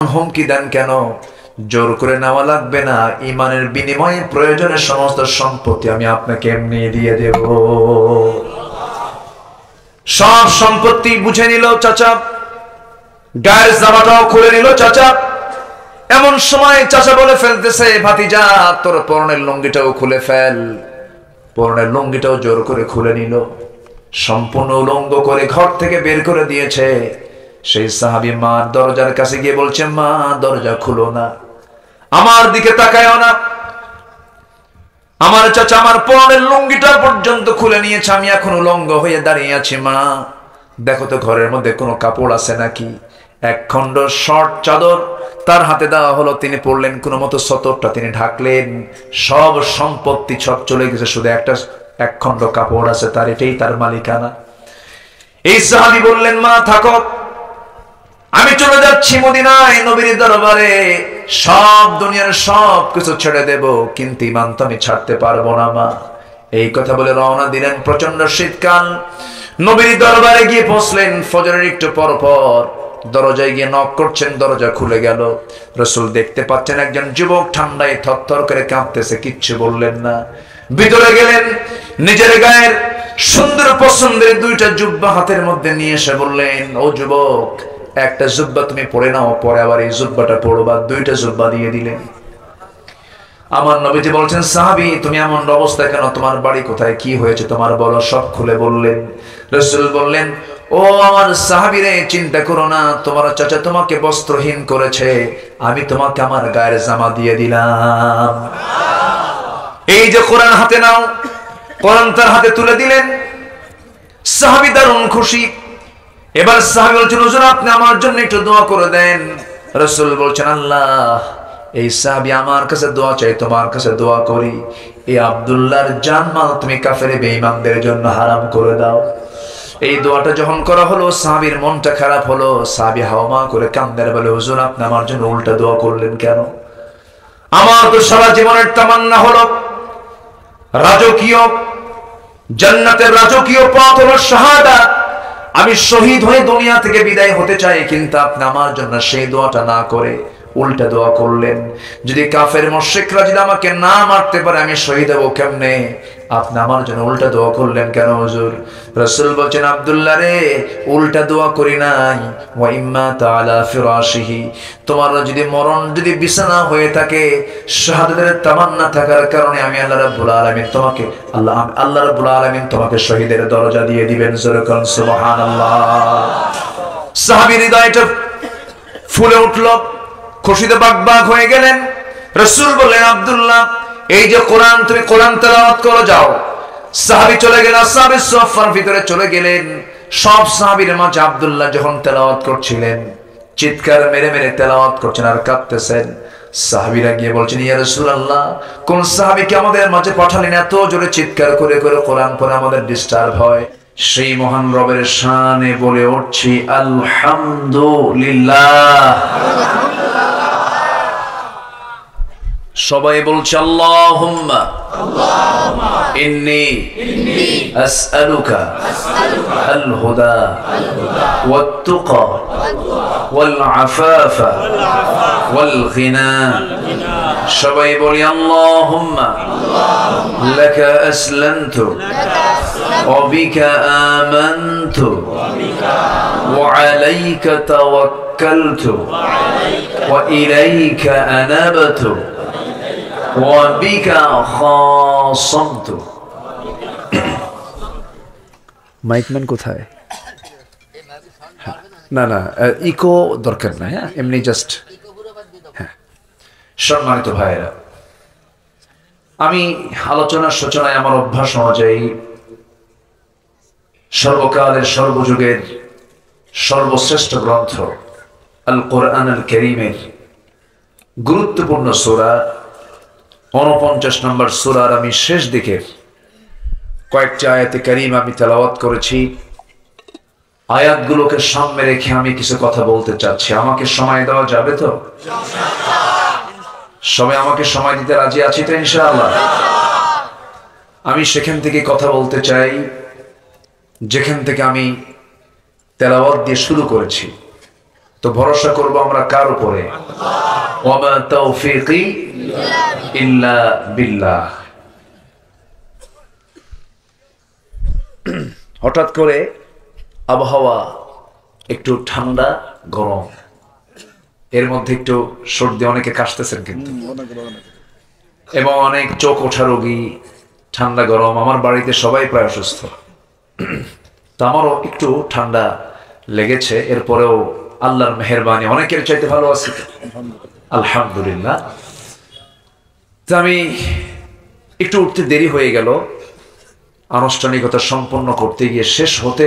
হুমকি দেন কেন? জোর করে নেওয়া লাগবে না, ইমানের বিনিময়ে প্রয়োজনের সমস্ত সম্পত্তি আমি আপনাকে এমনি দিয়ে দেব। সব সম্পত্তি বুঝে নিল চাচা, গায়ের জামাটাও খুলে নিল চাচা। এমন সময় চাচা বলে ফেলতেছে, ভাতিজা তোর পরনের লুঙ্গিটাও খুলে ফেল। পরনের লুঙ্গিটাও জোর করে খুলে নিল, সম্পূর্ণ উলঙ্গ করে ঘর থেকে বের করে দিয়েছে। সেই সাহাবী মা দরজার কাছে গিয়ে বলছে, মা দরজা খুলো না, আমার দিকে তাকায়ও না। আমার চাচা আমার পরনের লুঙ্গিটা পর্যন্ত খুলে নিয়েছে, আমি এখন উলঙ্গ হয়ে দাঁড়িয়ে আছি। মা দেখো তো ঘরের মধ্যে কোনো কাপড় আছে নাকি। এক খণ্ড শর্ট চাদর তার হাতে দেওয়া হলো, তিনি পড়লেন, কোনো মতো সতরটা তিনি ঢাকলেন। সব সম্পত্তি সব চলে গেছে, শুধু এক খণ্ড কাপড় আছে, তার এটাই তার মালিকানা। এই সাহাবী বললেন, মা থাকো, আমি চলে যাচ্ছি মদিনায় নবীর দরবারে, সব দুনিয়ার সব কিছু ছেড়ে দেব, কিন্তু ঈমান তো আমি ছাড়তে পারবো না মা। এই কথা বলে রওনা দিলেন। প্রচন্ড শীতকাল, নবীর দরবারে গিয়ে পৌঁছলেন। ফজরের একটু পর পর দরজায় গিয়ে নক করছেন, দরজা খুলে গেল। রাসূল দেখতে পাচ্ছেন একজন যুবক ঠান্ডায় থরথর করে কাঁপতেছে, কিচ্ছু বললেন না। ভিতরে গেলেন, নিজের গায়ের সুন্দর পছন্দের দুইটা জুব্বা হাতের মধ্যে নিয়ে এসে বললেন, ও যুবক, একটা জুব্বা তুমি পরে নাও, পরে আবার এই জুব্বাটা পরবা। দুইটা জুব্বা দিয়ে দিলেন। আমার নবীজি বলছেন, সাহাবী তুমি এমন অবস্থা কেন? তোমার বাড়ি কোথায়, কি হয়েছে তোমার বলো। সব খুলে বললেন। রাসূল বললেন, ও আমার সাহাবী রে, চিন্তা করো না, তোমার চাচা তোমাকে বস্ত্রহীন করেছে, আমি তোমাকে আমার গায়ের জামা দিয়ে দিলাম। এই যে কোরআন হাতে নাও। কোরআন তার হাতে তুলে দিলেন। সাহাবী দারুণ খুশি। এবার সাহাবী বলছেন, হুজুর আপনি আমার জন্য একটু দোয়া করে দেন। রাসূল বলছেন, আল্লাহ, এই সাহাবী আমার কাছে দোয়া চাই, তোমার কাছে দোয়া করি, এই আব্দুল্লাহর জানমাল তুমি কাফের বেঈমানদের জন্য হারাম করে দাও। এই দোয়াটা যখন করা হলো, সাহাবীর মনটা খারাপ হলো। সাহাবী হাওমা করে কান্দের বলে, হুজুর আপনি আমার জন্য উল্টা দোয়া করলেন কেন? আমার তো সারা জীবনের তামান্না হলো রাজকীয় জান্নাতের রাজকীয় পথ হলো শাহাদাত, আমি শহীদ হয়ে দুনিয়া থেকে বিদায় হতে চাই, কিন্তু আপনি আমার জন্য সেই দোয়াটা না করে উল্টা দোয়া করলেন। যদি কাফের মুশরিকরা যদি আমাকে না মারতে পারে, আমি শহীদ হব কেমনে? আপনি আমার জন্য উল্টা দোয়া করলেন কেন হুজুর? রাসূল বলছেন, আব্দুল্লাহ রে, উল্টা দোয়া করি নাই, ওয়া ইম্মা তাআলা ফিরাশিহি, তোমার যদি মরণ যদি বিছানা হয়ে থাকে, শাহাদাতের তামান্না থাকার কারণে আমি আল্লাহ রাব্বুল আলামিন তোমাকে আল্লাহ রাব্বুল আলামিন তোমাকে শহীদের দরজা দিয়ে দিবেন। জোরে সুবহানাল্লাহ। সাহাবীর হৃদয়টা ফুলে উঠল, খুশিতে বাগবাগ হয়ে গেলেন। রাসূল বললেন, আব্দুল্লাহ, এই যে কোরআন, তুমি কোরআন তেলাওয়াত করো, যাও। সাহাবী চলে গেলেন, আসহাবে সুফফার ভিতরে চলে গেলেন। সব সাহাবীর মাঝে আব্দুল্লাহ যখন তেলাওয়াত করছিলেন, চিৎকার মেরে মেরে তেলাওয়াত করছেন আর কাঁদতেছেন। সাহাবীরা গিয়ে বলছেন, ইয়া রাসূলুল্লাহ, কোন সাহাবীকে আমাদের মাঝে পাঠালেন, এত জোরে চিৎকার করে করে কোরআন পড়ে আমাদের ডিস্টার্ব হয়। সেই মহান রবের শানে বলে উঠছি, আলহামদুলিল্লাহ। সবাই বলছে, আল্লাহুম্মা ইন্নী আসআলুকা আল হুদা ওয়াত তুকা ওয়াল আফাফা ওয়াল গিনা। সবাই বলি, আল্লাহুম্মা লাকা আসলামতু ওয়া বিকা আমানতু ওয়া আলাইকা তাওয়াক্কালতু ওয়া ইলাইকা আনাবতু ওয়া বিকা খাসামতু। মাইকম্যান কোথায়? না না, ইকো দরকার না, হ্যাঁ, এমনি জাস্ট। হ্যাঁ, সম্মানিত ভাইয়েরা, আমি আলোচনার সূচনায় আমার অভ্যাস অনুযায়ী সর্বকালের সর্বযুগের সর্বশ্রেষ্ঠ গ্রন্থ আল কোরআন আল কারীমের গুরুত্বপূর্ণ সূরা 49 নম্বর সূরার আমি শেষ দিকের কয়েকটি আয়াতে কারীমা আমি তেলাওয়াত করেছি। আয়াতগুলোকে সামনে রেখে আমি কিছু কথা বলতে চাচ্ছি। আমাকে সময় দেওয়া যাবে তো? সবাই আমাকে সময় দিতে রাজি আছি তো ইনশাআল্লাহ? আমি সেখান থেকে কথা বলতে চাই যেখান থেকে আমি তেলাওয়াত দিয়ে শুরু করেছি। তো ভরসা করব আমরা কার উপরে? ওয়া মা তাওফীকি ইল্লা বিল্লাহ। হঠাৎ করে আবহাওয়া একটু ঠান্ডা গরম, এর মধ্যে একটু সর্দি, অনেকে কাশতেছেন কিন্তু, এবং অনেক চোখ ওঠা রোগী, ঠান্ডা গরম। আমার বাড়িতে সবাই প্রায় অসুস্থ, তো আমারও একটু ঠান্ডা লেগেছে। এরপরেও আল্লাহর মেহেরবানি অনেকের চাইতে ভালো আছি, আলহামদুলিল্লাহ। তো আমি একটু উঠতে দেরি হয়ে গেল, আনুষ্ঠানিকতা সম্পন্ন করতে গিয়ে শেষ হতে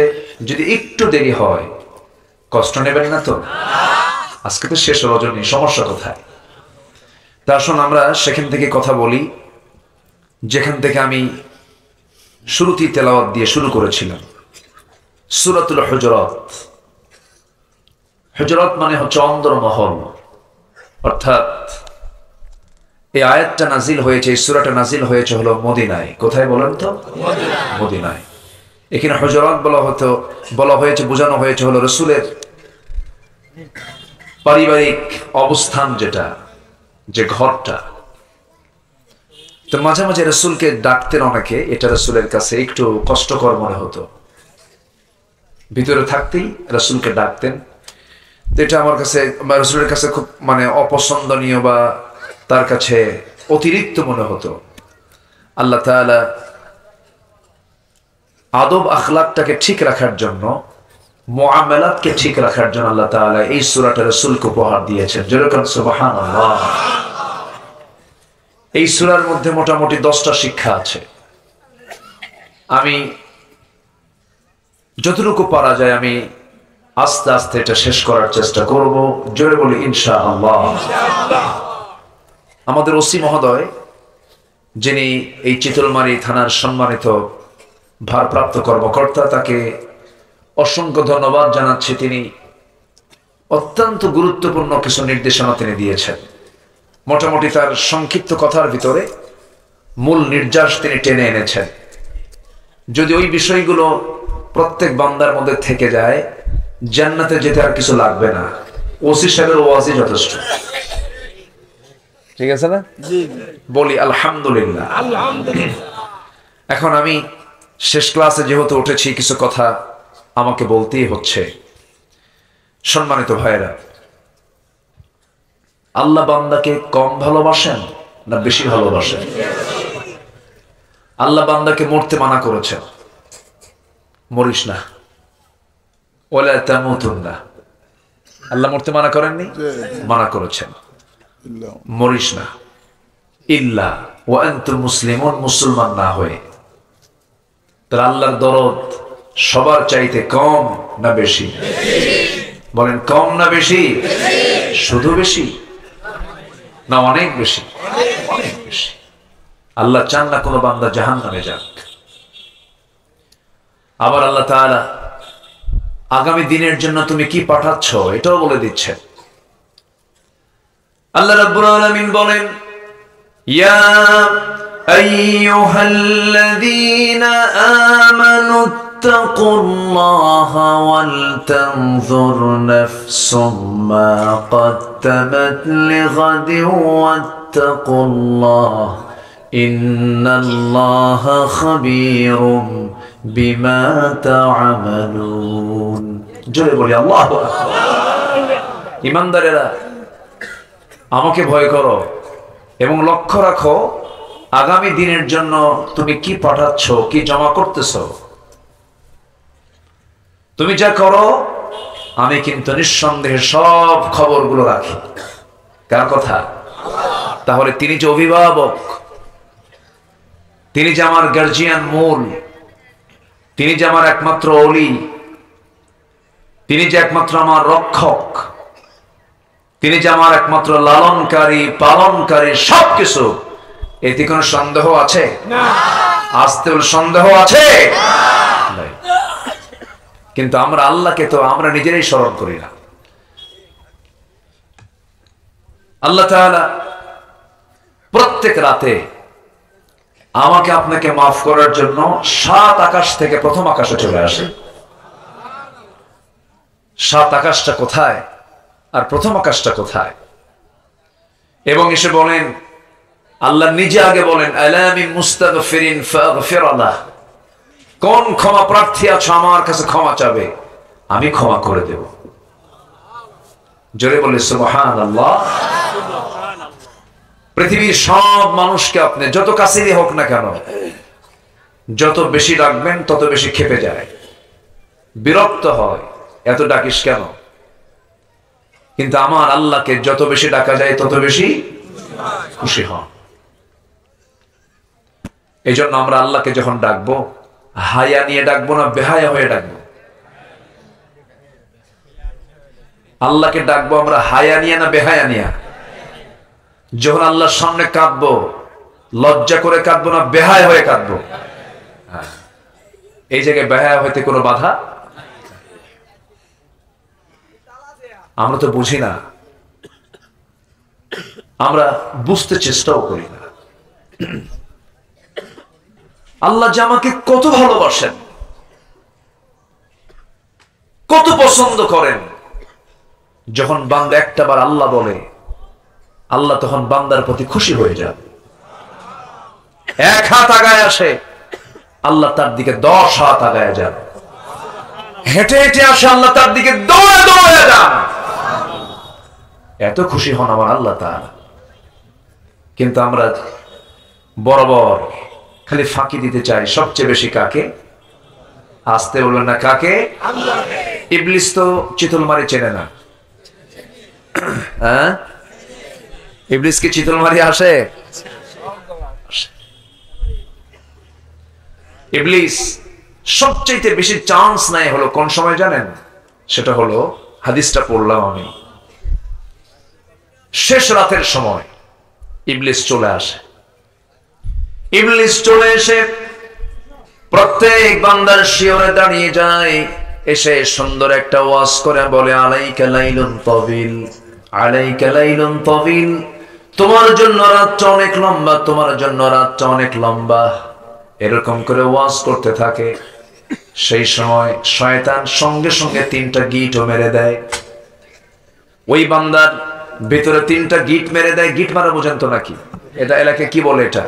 যদি একটু দেরি হয় কষ্ট নেবেন না তো? আজকে তো শেষ রজনী, সমস্যা কোথায়? তা আসুন আমরা সেখান থেকে কথা বলি যেখান থেকে আমি শুরুতেই তেলাওয়াত দিয়ে শুরু করেছিলাম, সূরাতুল হুজুরাত। হুজুরাত মানে হচ্ছে অন্দরমহল, অর্থাৎ এই আয়াতটা নাজিল হয়েছে, এই সূরাটা নাজিল হয়েছে হলো মদিনায়। কোথায় বলেন তো? মদিনায়। এখানে হুজুরাত বলা হয়েছে, বোঝানো হয়েছে হলো রাসূলের পারিবারিক অবস্থান, যেটা যে ঘরটা। তো মাঝে মাঝে রাসূলকে ডাকতেন অনেকে, এটা রাসূলের কাছে একটু কষ্টকর মনে হতো, ভিতরে থাকতেই রাসূলকে ডাকতেন। তো এটা আমার কাছে, রাসূলের কাছে খুব মানে অপছন্দনীয় বা তার কাছে অতিরিক্ত মনে হতো। আল্লাহ তাআলা আদব আখলাকটাকে ঠিক রাখার জন্য, মুআমালাতকে ঠিক রাখার জন্য আল্লাহ তাআলা এই সূরাটা রাসূলকে উপহার দিয়েছেন। যেরকম সুবহানাল্লাহ। এই সূরার মধ্যে মোটামুটি 10টা শিক্ষা আছে। আমি যতটুকু পারা যায় আমি আস্তে আস্তে এটা শেষ করার চেষ্টা করব। জোরে বলি ইনশাআল্লাহ। আমাদের ওসি মহোদয়, যিনি এই চিতলমারী থানার সম্মানিত ভারপ্রাপ্ত কর্মকর্তা, তাকে অসংখ্য ধন্যবাদ জানাচ্ছি। তিনি অত্যন্ত গুরুত্বপূর্ণ কিছু নির্দেশনা তিনি দিয়েছেন। মোটামুটি তার সংক্ষিপ্ত কথার ভিতরে মূল নির্যাস তিনি টেনে এনেছেন। যদি ওই বিষয়গুলো প্রত্যেক বান্দার মধ্যে থেকে যায়, জান্নাতে যেতে আর কিছু লাগবে না। ওসি সাহেবের ওয়াজই যথেষ্ট। ঠিক আছে না? বলি আলহামদুলিল্লাহ। এখন আমি শেষ ক্লাসে যেহেতু উঠেছি, কিছু কথা আমাকে বলতেই হচ্ছে। সম্মানিত ভাইয়েরা, আল্লাহ বান্দাকে কম ভালোবাসেন না বেশি ভালোবাসেন? আল্লাহ বান্দাকে মরতে মানা করেছেন, মরিস না, ওয়ালা তামুতুন্না। আল্লাহ মরতে মানা করেননি? মানা করেছেন, মরিস না, ইল্লা ওয়া আনতুম মুসলিমুন, মুসলমান না হয়ে। তার আল্লাহর দরদ সবার চাইতে কম না বেশি? বলেন, কম না বেশি? শুধু বেশি না অনেক বেশি? অনেক বেশি। আল্লাহ চান না কোনো বান্দা জাহান্নামে যাক। আবার আল্লাহ তাআলা আগামী দিনের জন্য তুমি কি পাঠাচ্ছ এটাও বলে দিচ্ছেন। আল্লাহ রাব্বুল আলামিন বলেন, ইয়া আইয়ুহাল্লাযীনা আমানু ইত্তাকুল্লাহা ওয়াল তানজুর নাফসুম মা কদ্দামাত লিগাদিন ওয়াত্তাকুল্লাহ ইন্নাল্লাহা খাবীরুম বিমা তা'মালুন। জোরে বলি আল্লাহু আকবার। ঈমানদারেরা, আমাকে ভয় করো এবং লক্ষ্য রাখো আগামী দিনের জন্য তুমি কি পাঠাচ্ছ, কি জমা করতেছ। তুমি যা করো আমি কিন্তু নিঃসন্দেহে সব খবরগুলো রাখি। কার কথা? তাহলে তিনি যে অভিভাবক, তিনি যে আমার গার্জিয়ান মূল, তিনি যে আমার একমাত্র ওলি, তিনি যে একমাত্র আমার রক্ষক, তিনি যে আমার একমাত্র লালনকারী পালনকারী, সবকিছু, এতে কোনো সন্দেহ আছে? আসতে সন্দেহ আছে? কিন্তু আমরা আল্লাহকে তো আমরা নিজেরাই স্মরণ করি না। আল্লাহ তাআলা প্রত্যেক রাতে আমাকে আপনাকে মাফ করার জন্য 7 আকাশ থেকে প্রথম আকাশে চলে আসে। 7 আকাশটা কোথায়? আর প্রথম আকাশটা কোথায়? এবং এসে বলেন, আল্লাহ নিজে আগে বলেন, আলামি মুস্তাগফিরিন ফাগফির লাহ, কোন ক্ষমা প্রার্থী আছো আমার কাছে ক্ষমা চাবে, আমি ক্ষমা করে দেব। জোরে বলে সুবহানাল্লাহ। পৃথিবীর সব মানুষকে আপনি যত কাছেরই হোক না কেন, যত বেশি ডাকবেন তত বেশি ক্ষেপে যায়, বিরক্ত হয়, এত ডাকিস কেন? কিন্তু আমার আল্লাহকে যত বেশি ডাকা যায় তত বেশি খুশি হন। এই জন্য আমরা আল্লাহকে যখন ডাকবো, হায়া নিয়ে ডাকবো না, বেহায়া হয়ে ডাকবো। আল্লাহকে ডাকবো আমরা হায়া নিয়ে না বেহায়া নিয়ে? যখন আল্লাহর সামনে কাঁদবো, লজ্জা করে কাঁদবো না বেহায়া হয়ে কাঁদবো? এই জায়গায় বেহায়া হইতে কোনো বাধা? আমরা তো বুঝি না, আমরা বুঝতে চেষ্টাও করি না। আল্লাহ যে আমাকে কত ভালোবাসেন, কত পছন্দ করেন, যখন বান্দা একটা বার আল্লাহ বলে, আল্লাহ তখন বান্দার প্রতি খুশি হয়ে যান। এক হাত আগায় আসে, আল্লাহ তার দিকে 10 হাত আগায় যান। হেঁটে হেঁটে আসে, আল্লাহ তার দিকে দৌড়ে দৌড়ে যান। এত খুশি হন আমার আল্লাহ তাআলা। কিন্তু আমরা বরাবর খালি ফাঁকি দিতে চাই। সবচেয়ে বেশি কাকে? আসতে বলবেন না, কাকে? ইবলিস তো চিতলমারি চেনে না। হ্যাঁ, ইবলিস কি চিতলমারি আসে? ইবলিস সবচেয়ে বেশি চান্স নেয় হলো কোন সময় জানেন? সেটা হলো, হাদিসটা পড়লাম আমি, শেষ রাতের সময় ইবলিস চলে আসে। ইবলিস চলে এসে প্রত্যেক বান্দার শিয়রে দাঁড়িয়ে যায়, এসে সুন্দর একটা ওয়াজ করে বলে, আলাইকা লাইলুন তাবিল, আলাইকা লাইলুন তাবিল, তোমার জন্য রাতটা অনেক লম্বা, তোমার জন্য রাতটা অনেক লম্বা। এরকম করে ওয়াজ করতে থাকে। সেই সময় শয়তান সঙ্গে সঙ্গে 3টা গিটও মেরে দেয়। ওই বান্দার ভিতরে 3টা গিট মেরে দেয়। গিট মারা বোঝেন তো নাকি? এটা এলাকায় কি বলে? এটা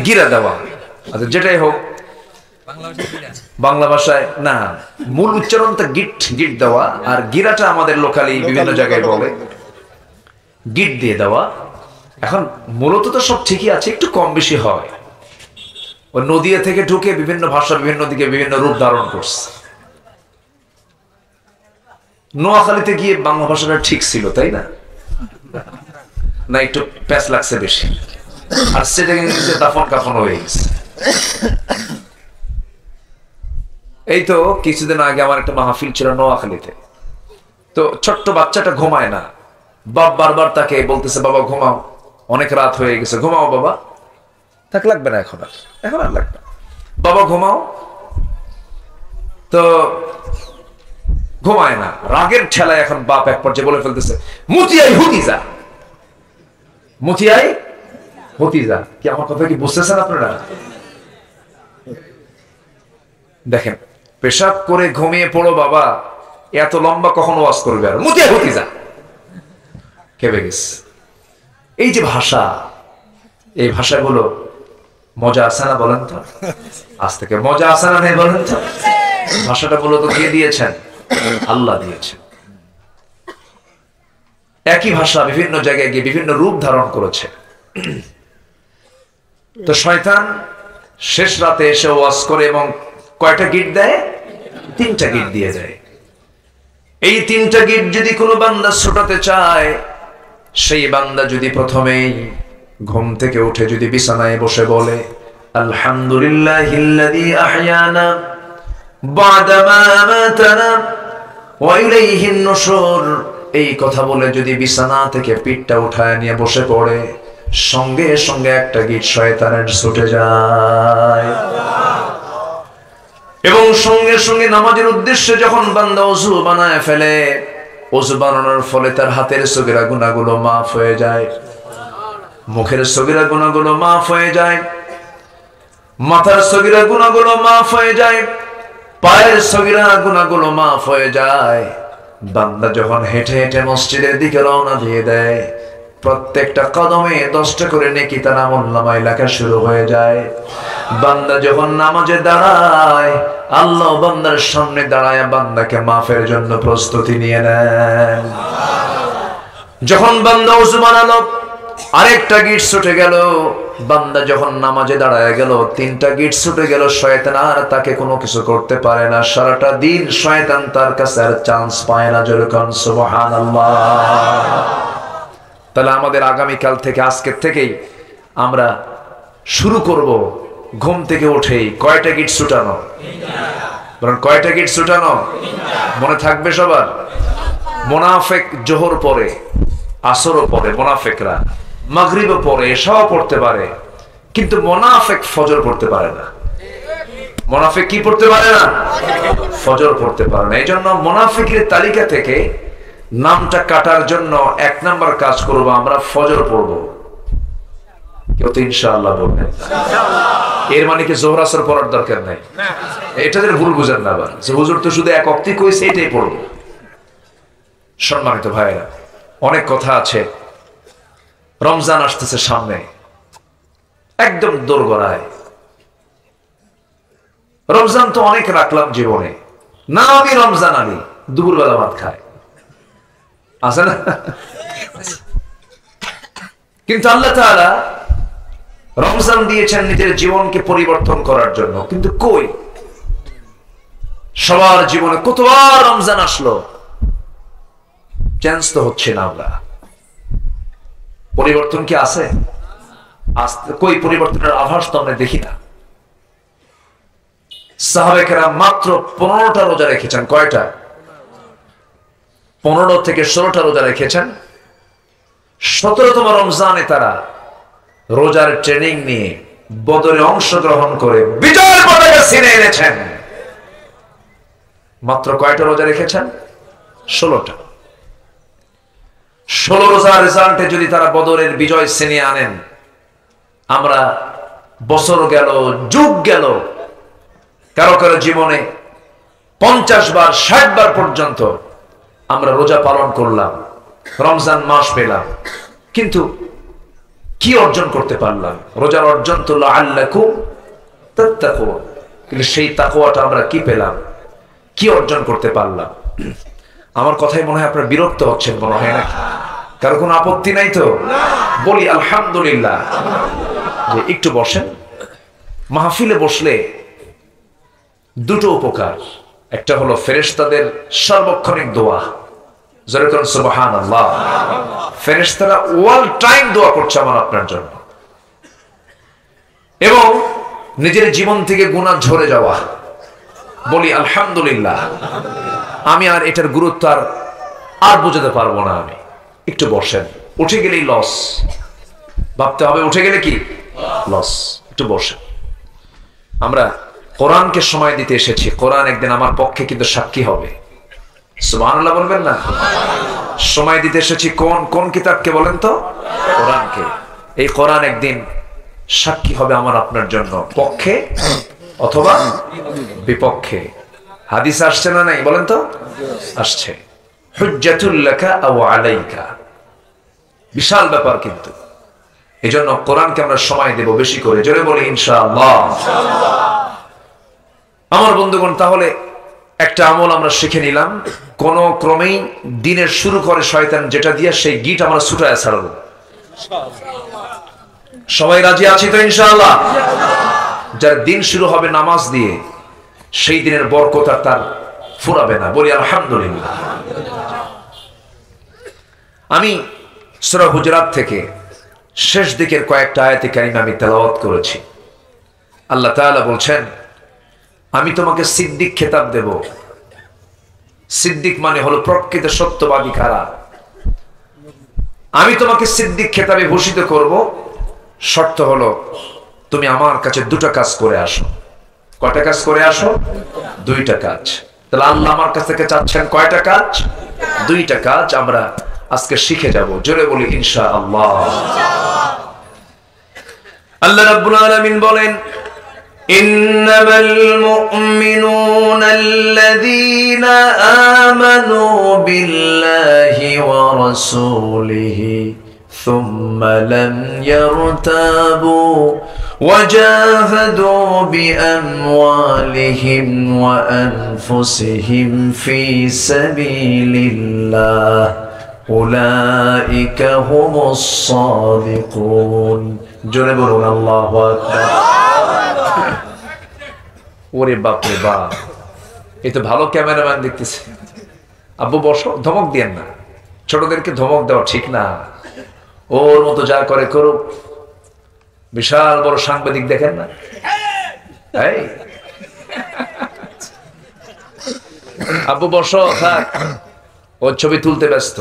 গিরা দেওয়া। আচ্ছা, যেটাই হোক, বাংলা ভাষায় না, মূল উচ্চারণটা গিট, গিট দেওয়া। আর গিরাটা আমাদের লোকালি বিভিন্ন জায়গায় বলে গিট দিয়ে দেওয়া। এখন মূলত তো সব ঠিকই আছে, একটু কম বেশি হয়। ওই নদিয়া থেকে ঢুকে বিভিন্ন ভাষা বিভিন্ন দিকে বিভিন্ন রূপ ধারণ করছে। নোয়াখালীতে গিয়ে বাংলা ভাষাটা ঠিক ছিল, তাই না? না একটু প্যাচ লাগছে বেশি, আর সেটা দাফন কাফন হয়ে গেছে। এই তো কিছুদিন আগে আমার একটা মাহফিল ছিল নোয়াখালীতে। তো ছোট্ট বাচ্চাটা ঘুমায় না, বাপ বারবার তাকে বলতেছে, বাবা ঘুমাও, অনেক রাত হয়ে গেছে, ঘুমাও বাবা। থাক, লাগবে না, এখন আর লাগবে না, বাবা ঘুমাও। তো ঘুমায় না, রাগের ঠেলায় এখন বাপ এক পর্যায়ে বলে ফেলতেছে, মুতিয়াই হুতিজা, মুতিয়াই হুতিজা। কি আমার কথা কি বুঝতেছেন আপনারা? দেখেন, পেশাব করে ঘুমিয়ে পড়ো বাবা, এত লম্বা কখন ওয়াজ করবে? আর মুতিয়াই হুতিজা, কেঁপে গেছে। এই যে ভাষা, এই ভাষাগুলো মজা আছে না বলেন তো? আজ থেকে মজা আছে না নেই বলেন তো? ভাষাটা মূলত কে দিয়েছেন? আল্লাহ দিয়েছেন। একই ভাষা বিভিন্ন জায়গায় গিয়ে বিভিন্ন রূপ ধারণ করেছে। তো শয়তান শেষ রাতে এসে ওয়াজ করে এবং কয়টা গিট দেয়? 3টা গিট দিয়ে দেয়। এই 3টা গিট যদি কোনো বান্দা ছোটাতে চায়, সেই বান্দা যদি প্রথমেই ঘুম থেকে উঠে যদি বিছানায় বসে বলে, আলহামদুলিল্লাহিল্লাযী আহয়ানা বা'দা মা আমাতানা ওয়া ইলাইহিন নুশুর, এই কথা বলে যদি বিছানা থেকে পিঠটা উঠায় নিয়ে বসে পড়ে, সঙ্গে সঙ্গে একটা গিট শয়তানের ছুটে যায়। এবং সঙ্গে সঙ্গে নামাজের উদ্দেশ্যে যখন বান্দা ওযু বানায় ফেলে, ওযু বানানোর ফলে তার হাতের সগীরা গুনাহগুলো মাফ হয়ে যায়, মুখের সগীরা গুনাহগুলো মাফ হয়ে যায়, মাথার সগীরা গুনাহগুলো মাফ হয়ে যায়, পায়ের সগীরা গুনাহগুলো মাফ হয়ে যায়। বান্দা যখন হেঁটে হেঁটে মসজিদের দিকে রওনা দিয়ে দেয়, প্রত্যেকটা কদমে 10টা করে নেকি তার আমলনামায় লেখা শুরু হয়ে যায়। বান্দা যখন নামাজে দাঁড়ায়, আল্লাহ বান্দার সামনে দাঁড়ায় বান্দাকে মাফের জন্য প্রস্তুতি নিয়ে নেন। যখন বান্দা ওযু বানালো, আরেকটা গিট ছুটে গেল। বান্দা যখন নামাজে দাঁড়ায় গেল, 3টা গিট ছুটে গেল। শয়তান আর তাকে কোনো কিছু করতে পারে না। সারাটা দিন শয়তান তার কাছে আর চান্স পায় না। যেরকম সুবহানাল্লাহ। তাহলে আমাদের আগামীকাল থেকে, আজকের থেকেই আমরা শুরু করব ঘুম থেকে উঠেই কয়টা গিট ছুটানো? বলেন কয়টা গিট ছুটানো? মনে থাকবে সবার? মুনাফিক জোহর পরে, আসরও পরে, মুনাফিকরা মাগরিবও পরে, এশাও পড়তে পারে, কিন্তু মুনাফিক ফজর পড়তে পারে না। মুনাফিক কি পড়তে পারে না? ফজর পড়তে পারে না। এই জন্য মুনাফিকের তালিকা থেকে নামটা কাটার জন্য 1 নাম্বার কাজ করব, আমরা ফজর পড়ব। কেউ তো ইনশাআল্লাহ বলবেন। এর মানে কি জোহর আসর পড়ার দরকার নাই? এটা যেন ভুল বুঝেন না আবার, যে হুজুর তো শুধু এক ওয়াক্তই কইছে এটাই পড়ব। সম্মানিত ভাইরা, অনেক কথা আছে। রমজান আসতেছে সামনে, একদম দোরগোড়ায়। রমজান তো অনেক রাখলাম জীবনে, না আমি রমজান আলী দুপুরবেলা ভাত খায়, আছে না? কিন্তু আল্লাহ তাআলা রমজান দিয়েছেন নিজের জীবনকে পরিবর্তন করার জন্য। কিন্তু কই, সবার জীবনে কতবার রমজান আসলো, চেঞ্জ তো হচ্ছে না। আমরা পরিবর্তন কি আছে? কই পরিবর্তনের আভাস তো আমরা দেখি না। সাহাবায়ে কেরাম মাত্র 15টা রোজা রেখেছেন। কয়টা? 15 থেকে 16টা রোজা রেখেছেন। 17তম রমজানে তারা রোজার ট্রেনিং নিয়ে বদরে অংশগ্রহণ করে বিজয়ের পতাকা ছিনে এনেছেন। মাত্র কয়টা রোজা রেখেছেন? 16টা। 16 রোজার রেজাল্টে যদি তারা বদরের বিজয় ছিনিয়ে আনেন, আমরা বছর গেল, যুগ গেল, কারো কারো জীবনে 50 বার 60 বার পর্যন্ত আমরা রোজা পালন করলাম, রমজান মাস পেলাম, কিন্তু কি অর্জন করতে পারলাম? রোজার অর্জন তো লাআল্লাকুম তাত্তাকুন, কিন্তু সেই তাকওয়াটা আমরা কি পেলাম? কি অর্জন করতে পারলাম? আমার কথাই মনে হয় আপনারা বিরক্ত হচ্ছেন, মনে হয় নাকি? কারো কোনো আপত্তি নাই তো? বলি আলহামদুলিল্লাহ। যে একটু বসেন। মাহফিলে বসলে দুটো উপকার, একটা হলো ফেরেশতাদের সার্বক্ষণিক দোয়া, যেরকম সুবহানাল্লাহ, ফেরেশতারা অল টাইম দোয়া করছে আমার আপনার জন্য, এবং নিজের জীবন থেকে গুনাহ ঝরে যাওয়া। বলি আলহামদুলিল্লাহ। আমি আর এটার গুরুত্ব আর বোঝাতে পারবো না। আমি একটু বসেন। উঠে গেলেই লস, ভাবতে হবে উঠে গেলে কি লস। একটু বসেন। আমরা কোরআনকে সময় দিতে এসেছি। কোরআন একদিন আমার পক্ষে কিন্তু সাক্ষী হবে। সুবহানাল্লাহ বলবেন না? সময় দিতে এসেছি কোন কিতাবকে বলেন তো? কোরআনকে। এই কোরআন একদিন সাক্ষী হবে আমার আপনার জন্য, পক্ষে অথবা বিপক্ষে। হাদিস আসছে না নাই বলেন তো? আসছে। হুজ্জাতুল লাকা আও আলাইকা, বিশাল ব্যাপার। কিন্তু এজন্য কোরআনকে আমরা সময় দেব বেশি করে। জোরে বলি ইনশাআল্লাহ। আমার বন্ধুগণ, তাহলে একটা আমল আমরা শিখে নিলাম। কোন ক্রমেই দিনের শুরু করে শয়তান যেটা দিয়ে, সেই গিট আমরা ছুটায় ছাড়বো। সবাই রাজি আছি তো ইনশাআল্লাহ? যার দিন শুরু হবে নামাজ দিয়ে, সেই দিনের বরকত আর তার ফুরাবে না। বলি আলহামদুলিল্লাহ। আমি সূরা হুজুরাত থেকে শেষ দিকের কয়েকটা আয়াতে কারিমা আমি তেলাওয়াত করেছি। আল্লাহ তাআলা বলছেন, আমি তোমাকে সিদ্দিক খেতাব দেব। সিদ্দিক মানে হলো প্রকৃত সত্যবাদী কারা। আমি তোমাকে সিদ্দিক খেতাবে ভূষিত করব, শর্ত হলো তুমি আমার কাছে 2টা কাজ করে আসো। কয়টা কাজ করে আসো? 2টা কাজ। তাহলে আল্লাহ আমার কাছ থেকে চাচ্ছেন কয়টা কাজ? 2টা কাজ আমরা আজকে শিখে যাব। জোরে বলি ইনশাআল্লাহ। আল্লাহ রাব্বুল আলামিন বলেন, ইন্নামাল মুমিনুনা আল্লাযীনা আমানু বিল্লাহি ওয়া রাসূলিহি সুম্মা লাম ইয়ারতাবু وجاهدوا بأموالهم وأنفسهم في سبيل الله أولئك هم الصادقون جنبون الله أكبر ওরে বাপ রে বাপ, এই তো ভালো ক্যামেরাম্যান দেখতেছি। আব্বু বসো, ধমক দিয়েন না, ছোটদেরকে ধমক দেওয়া ঠিক না। ওর মতো যা করে করুক, বিশাল বড় সাংবাদিক দেখেন না, এই আব্বু বসো, থাক, ওর ছবি তুলতে ব্যস্ত।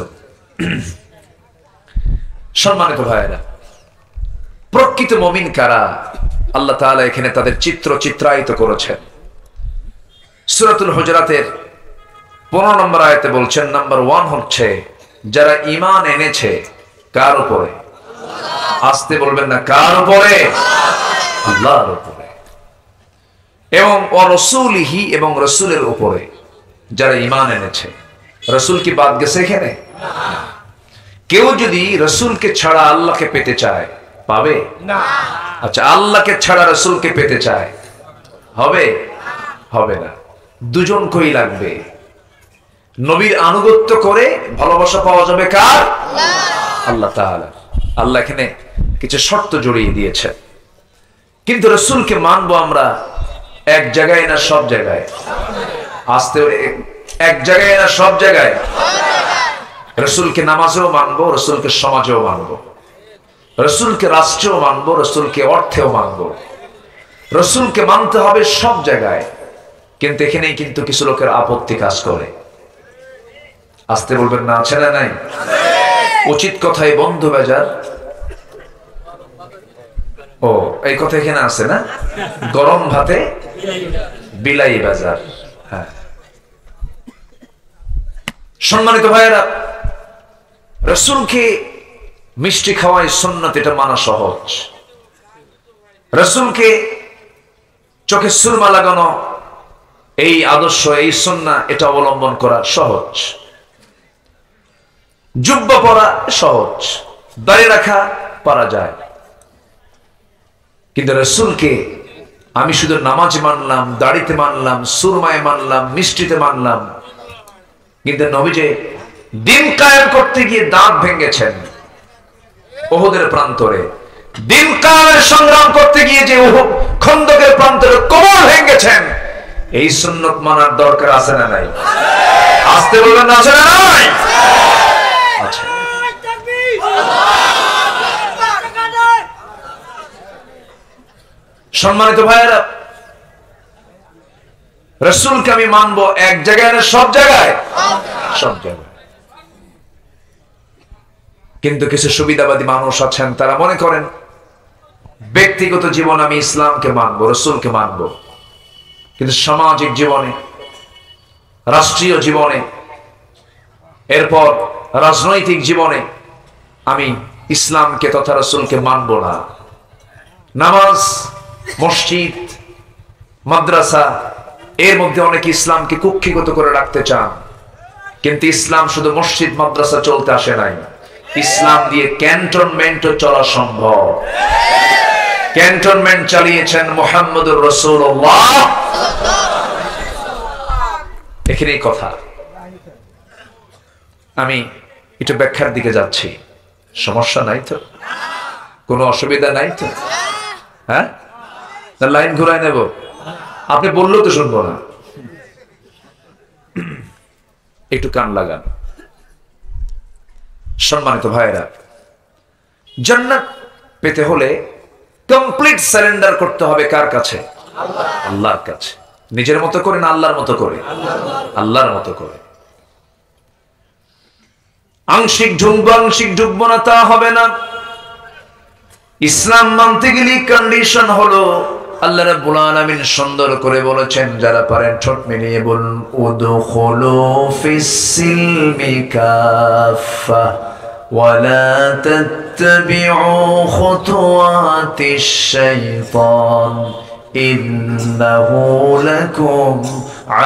সম্মানিত ভাইয়েরা, প্রকৃত মুমিন কারা? আল্লাহ তাআলা এখানে তাদের চিত্রায়িত করেছেন। সূরাতুল হুজুরাতের 15 নম্বর আয়াতে বলছেন, নাম্বার 1 হচ্ছে যারা ঈমান এনেছে। কার উপরে? আসতে বলবেন না, কার উপরে? আল্লাহর উপরে। এবং রাসূলিহি, এবং রাসূলের উপরে যারা ঈমান এনেছে। রাসূল কি বাদ গেছে এখানে? কেউ যদি রাসূলকে ছাড়া আল্লাহকে পেতে চায়, পাবে না। আচ্ছা, আল্লাহকে ছাড়া রাসূলকে পেতে চায়, হবে? হবে না। দুজনকেই লাগবে। নবীর আনুগত্য করে ভালোবাসা পাওয়া যাবে কার? আল্লাহ তাআলা। আল্লাহ এখানে কিছু শর্ত জড়িয়ে দিয়েছে। কিন্তু রাসূলকে মানবো আমরা এক জায়গায় না সব জায়গায়? আসতে, এক জায়গায় না সব জায়গায়? রাসূলকে নামাজেও মানবো, রাসূলকে সমাজেও মানবো, রাসূলকে রাষ্ট্রেও মানবো, রাসূলকে অর্থেও মানবো। রাসূলকে মানতে হবে সব জায়গায়। কিন্তু এখানেই কিন্তু কিছু লোকের আপত্তি কাজ করে। আসতে বলবেন না, আছে না নাই? উচিত কথাই বন্ধু বেজার। ও, এই কথা এখানে আছে না? গরম ভাতে বিলাই বাজার। হ্যাঁ, সম্মানিত ভাইয়েরা, রাসূলকে মিষ্টি খাওয়াই সুন্নাত, এটা মানা সহজ। রাসূলকে চোখে সুরমা লাগানো, এই আদর্শ, এই সুন্নাহ, এটা অবলম্বন করা সহজ। জুব্বা পরা সহজ, দাড়ি রাখা পারা যায়। কিন্তু রাসূলকে আমি শুধু নামাজ মানলাম, দাড়িতে মানলাম, সুরমায় মানলাম, মিষ্টিতে মানলাম, কিন্তু নবী যে দিন কায়েম করতে গিয়ে দাঁত ভেঙেছেন উহুদের প্রান্তরে, দিন কায়েমের সংগ্রাম করতে গিয়ে যে খন্দকের প্রান্তরে কোমর ভেঙেছেন, এই সুন্নাত মানার দরকার আছে না নাই? আসতে বলবেন না, আছে না নাই? আচ্ছা, সম্মানিত ভাইয়েরা, রাসূলকে আমি মানবো এক জায়গায় না সব জায়গায়? সব জায়গায়। কিন্তু কিছু সুবিধাবাদী মানুষ আছেন, তারা মনে করেন ব্যক্তিগত জীবন আমি ইসলামকে মানবো, রাসূলকে মানবো, কিন্তু সামাজিক জীবনে, রাষ্ট্রীয় জীবনে, এরপর রাজনৈতিক জীবনে আমি ইসলামকে তথা রাসূলকে মানবো না। নামাজ, মসজিদ, মাদ্রাসা, এর মধ্যে অনেকে ইসলামকে কুক্ষিগত করে রাখতে চান। কিন্তু ইসলাম শুধু মসজিদ মাদ্রাসা চলতে আসে নাই, ইসলাম দিয়ে ক্যান্টনমেন্টও চলা সম্ভব। ক্যান্টনমেন্ট চালিয়েছেন মুহাম্মদুর রাসূলুল্লাহ। এখানেই কথা। আমি একটু ব্যাখ্যার দিকে যাচ্ছি, সমস্যা নাই তো? কোনো অসুবিধা নাই তো? হ্যাঁ, লাইন ঘুরাই নেব? আপনি বললেও তো শুনবো না। একটু কান লাগান। সম্মানিত ভাইয়েরা, জান্নাত পেতে হলে কমপ্লিট সারেন্ডার করতে হবে কার কাছে? আল্লাহর কাছে। নিজের মতো করে না আল্লাহর মতো করে? আল্লাহর মতো করে। আংশিক ঢুকবো না, তা হবে না। ইসলাম মানতে গেলে কন্ডিশন হলো, আল্লাহ রাব্বুল আলামিন সুন্দর করে বলেছেন, যারা পারেন ঠোঁট মিলিয়ে বলুন, উদখুলু ফিস-সিলমি কাফা ওয়ালা তাত্তাবিউ খুতুওয়াতিশ শাইতান ইন্নাহু লাকুম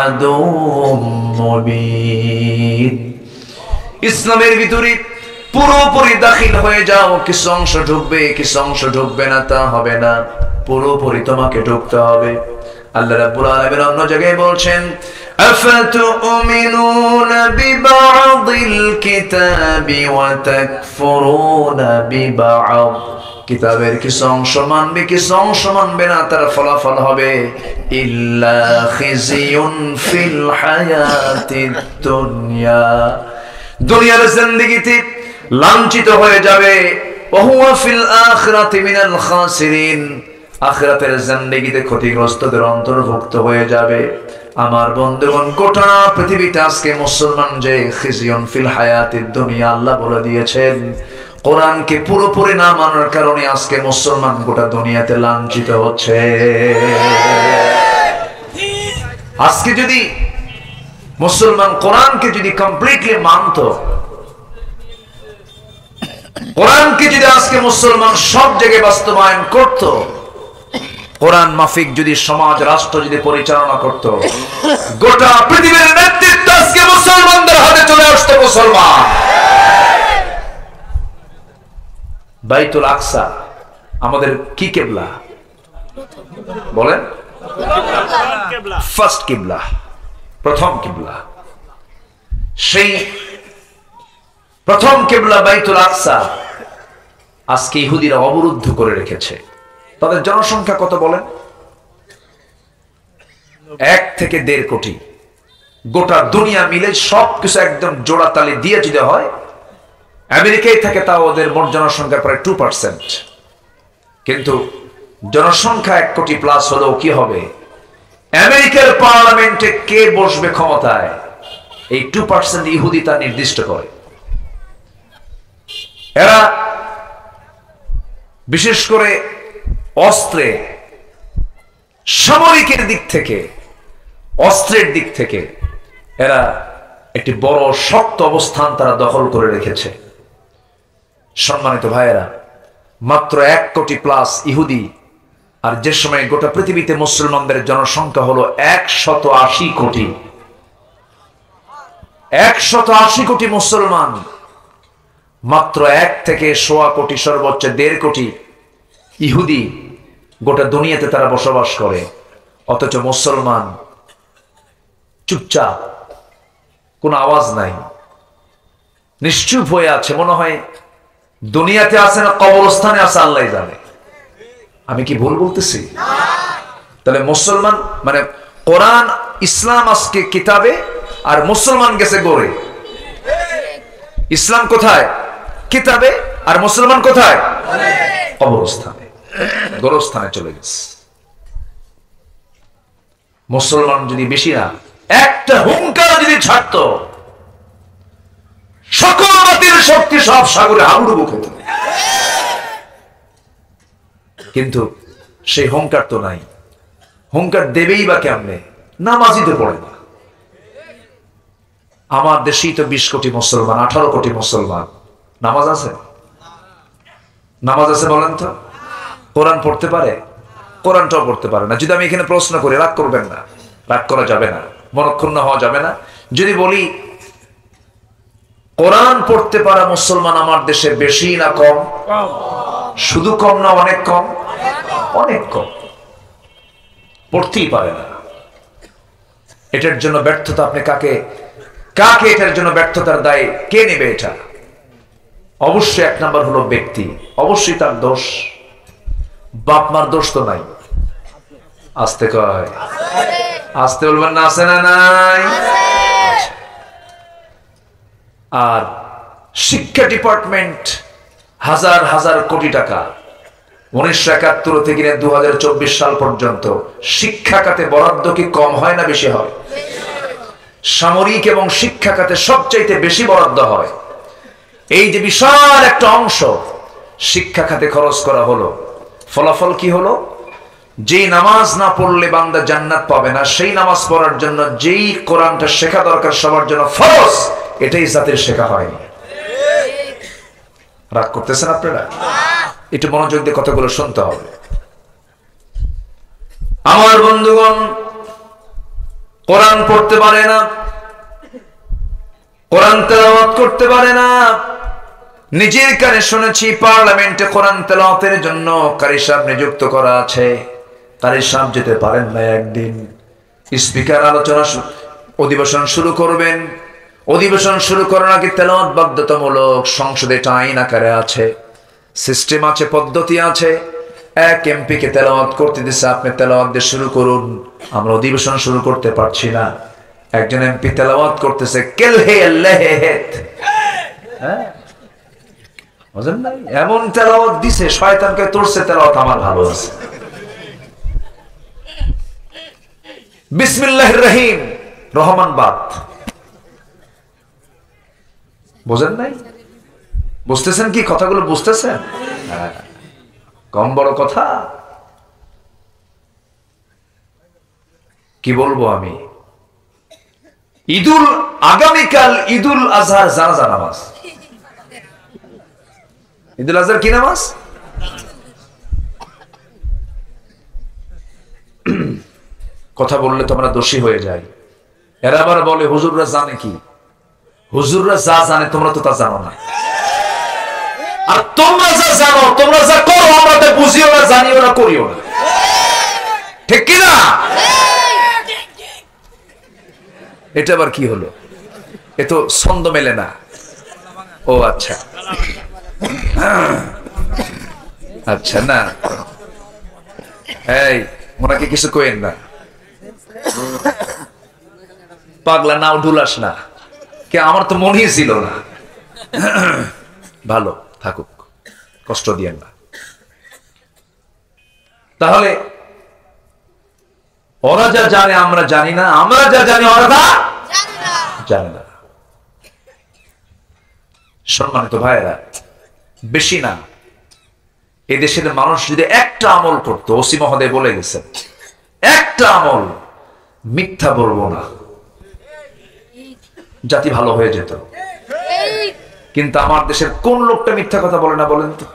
আদুউম মুবিন। ইসলামের ভিতরে পুরোপুরি দাখিল হয়ে যাও, কিছু অংশ ঢুকবে কিছু অংশ ঢুকবে না তা হবে না, পুরোপুরি তোমাকে ঢুকতে হবে। আল্লাহ রাব্বুল আলামিন অন্য জায়গায় বলছেন আফাতুমিনুনা বিবা'দিল কিতাবি ওয়া তাকফুরুনা বিবা'দ। কিতাবের কিছু অংশ মানবে কিছু অংশ মানবে না, তার ফলাফল হবে ইল্লা খিজিয়ুন ফিল হায়াতিদ দুনিয়া, দুনিয়ার জিন্দেগিতে লাঞ্ছিত হয়ে যাবে। ওয়া হুয়া ফিল আখিরাতি মিনাল খাসিরিন, আখিরাতের জিন্দেগিতে ক্ষতিগ্রস্তদের অন্তর্ভুক্ত হয়ে যাবে। আমার বন্ধুগণ, গোটা পৃথিবীতে আজকে মুসলমান যে খিজিয়ুন ফিল হায়াতিদ দুনিয়া আল্লাহ বলে দিয়েছেন। কোরআনকে পুরোপুরি না মানার কারণে আজকে মুসলমান গোটা দুনিয়াতে লাঞ্ছিত হচ্ছে। আজকে যদি মুসলমান কোরআনকে যদি কমপ্লিটলি মানত, কোরআনকে যদি আজকে মুসলমান সব জায়গায় বাস্তবায়ন করত, কোরআন মাফিক যদি সমাজ রাষ্ট্র যদি পরিচালনা করত, গোটা পৃথিবীর নেতৃত্ব আজকে মুসলমানদের হাতে চলে আসতো। মুসলমান বাইতুল আকসা আমাদের কি কিবলা বলেন? ফার্স্ট কিবলা, প্রথম কিবলা। সেই প্রথম কিবলা বাইতুল আকসা আজকে ইহুদিরা অবরুদ্ধ করে রেখেছে। তাদের জনসংখ্যা কত বলেন? 1 থেকে 1.5 কোটি। গোটা দুনিয়া মিলে সবকিছু একদম জোড়া তালি দিয়ে যদি হয়, আমেরিকায় থাকে তাও ওদের মোট জনসংখ্যা প্রায় 2%। কিন্তু জনসংখ্যা 1 কোটি প্লাস হলেও কি হবে? আমেরিকার পার্লামেন্টে কে বসবে ক্ষমতায়, এই 2% ইহুদি তা নির্দিষ্ট করে। এরা বিশেষ করে অস্ত্রে, সামরিকের দিক থেকে, অস্ত্রের দিক থেকে এরা একটি বড় শক্ত অবস্থান তারা দখল করে রেখেছে। সম্মানিত ভাইয়েরা, মাত্র 1 কোটি প্লাস ইহুদি, আর যে সময় গোটা পৃথিবীতে মুসলমানদের জনসংখ্যা হলো 180 কোটি। 180 কোটি মুসলমান, মাত্র 1 থেকে 1.25 কোটি, সর্বোচ্চ 1.5 কোটি ইহুদি গোটা দুনিয়াতে তারা বসবাস করে। অথচ মুসলমান চুপচাপ, কোনো আওয়াজ নাই, নিশ্চুপ হয়ে আছে। মনে হয় দুনিয়াতে আছে না কবরস্থানে আছে, আল্লাহ জানে। আমি কি ভুল বলতেছি? তাহলে মুসলমান মানে কোরআন ইসলাম আজকে কিতাবে, আর মুসলমান গেছে গড়ে। ইসলাম কোথায়? কিতাবে। আর মুসলমান কোথায়? কবরস্থানে, গোরস্থানে চলে গেছে। মুসলমান যদি বেশি না একটা হুঙ্কার যদি ছাড়ত, সকল বাতিল শক্তি সব সাগরে হাবুডুবু খেত। কিন্তু সেই হুঙ্কার তো নাই। হুঙ্কার দেবেই বা কেমনে? নামাজই তো পড়ে না। আমার দেশেই তো 20 কোটি মুসলমান, 18 কোটি মুসলমান। নামাজ আছে? নামাজ আছে বলেন তো? কোরআন পড়তে পারে? কোরআনটাও পড়তে পারে না। যদি আমি এখানে প্রশ্ন করি, রাগ করবেন না, রাগ করা যাবে না, মনক্ষুণ্ণ হওয়া যাবে না। যদি বলি কোরআন পড়তে পারা মুসলমান আমার দেশে বেশি না কম? শুধু কম না অনেক কম? অনেক কম। পড়তেই পারে না। এটার জন্য ব্যর্থতা আপনি কাকে কাকে এটার জন্য ব্যর্থতার দায় কে নেবে? এটা অবশ্যই 1 নাম্বার হলো ব্যক্তি, অবশ্যই তার দোষ। বাপ মার দোষ তো নাই। আসতে কয়, আসতে বলবেন না, আছে না নাই? আর শিক্ষা ডিপার্টমেন্ট হাজার হাজার কোটি টাকা 1971 থেকে 2024 সাল পর্যন্ত শিক্ষা খাতে বরাদ্দ কি কম হয় না বেশি হয়? সামরিক এবং শিক্ষা খাতে সবচাইতে বেশি বরাদ্দ হয়। এই যে বিশাল একটা অংশ শিক্ষা খাতে খরচ করা হলো, ফলাফল কি হলো? যেই নামাজ না পড়লে বান্দা জান্নাত পাবে না, সেই নামাজ পড়ার জন্য যেই কোরআনটা শেখা দরকার সবার জন্য ফরজ, এটাই জাতির শেখা হয়নি। রাগ করতেছেন আপনারা? একটু মনোযোগ দিয়ে কথাগুলো শুনতে হবে। আমার বন্ধুগণ, কোরআন পড়তে পারে না, কোরআন তেলাওয়াত করতে পারে না। নিজের কানে শুনেছি পার্লামেন্টে কোরআন তেলাওয়াতের জন্য কারি সাহেব নিযুক্ত করা আছে। কারি সাহেব যেতে পারেন না। একদিন স্পিকার আলোচনা অধিবেশন শুরু করবেন, অধিবেশন শুরু করার আগে তেলাওয়াত বাধ্যতামূলক। সংসদে এটা আইন আকারে আছে, সিস্টেম আছে, পদ্ধতি আছে। এক এমপি কে তেলাওয়াত করতে দিচ্ছে, আপনি তেলাওয়াত দিয়ে শুরু করুন, আমরা অধিবেশন শুরু করতে পারছি না। একজন এমপি তেলাওয়াত করতেছে, কেল হে আল্লাহ হেত, বুঝেন নাই? এমন তেলাওয়াত দিছে শয়তানকে তোরছে। তেলাওয়াত আমার ভালো আছে। বিসমিল্লাহির রহিম, রহমান বাদ, বুঝেন নাই? বুঝতেছেন কি কথাগুলো? বুঝতেছেন? কম বড় কথা কি বলবো আমি। আগামীকাল ঈদুল আজহার জানাজা নামাজ। ঈদুল আজহার কি নামাজ? কথা বললে তো আমরা দোষী হয়ে যাই। এরা আবার বলে হুজুররা জানে কি? হুজুররা যা জানে তোমরা তো তা জানো না। আর তোমরা যা জানো, তোমরা যা করো, আমরা তো বুঝিও না, জানিও না, করিও না। ঠিক কিনা? এটা আবার কি হলো? এ তো ছন্দ মেলে না। ও আচ্ছা, আচ্ছা, না এই ওনাকে কিছু কইেন না, পাগলা নাও ঢুলাস না। কে আমার তো মনেই ছিল না। ভালো থাকুক, কষ্ট দিয়েন না। তাহলে ওরা যা জানে আমরা জানি না, আমরা যা জানি ওরা তা জানে না। সম্মানিত ভাইয়েরা, বেশি না, এদেশের মানুষ যদি একটা আমল করতো, ওসি মহোদয় বলে গেছেন, একটা আমল, মিথ্যা বলবো না, জাতি ভালো হয়ে যেত। কিন্তু আমার দেশের কোন লোকটা মিথ্যা কথা বলে না বলেন তো?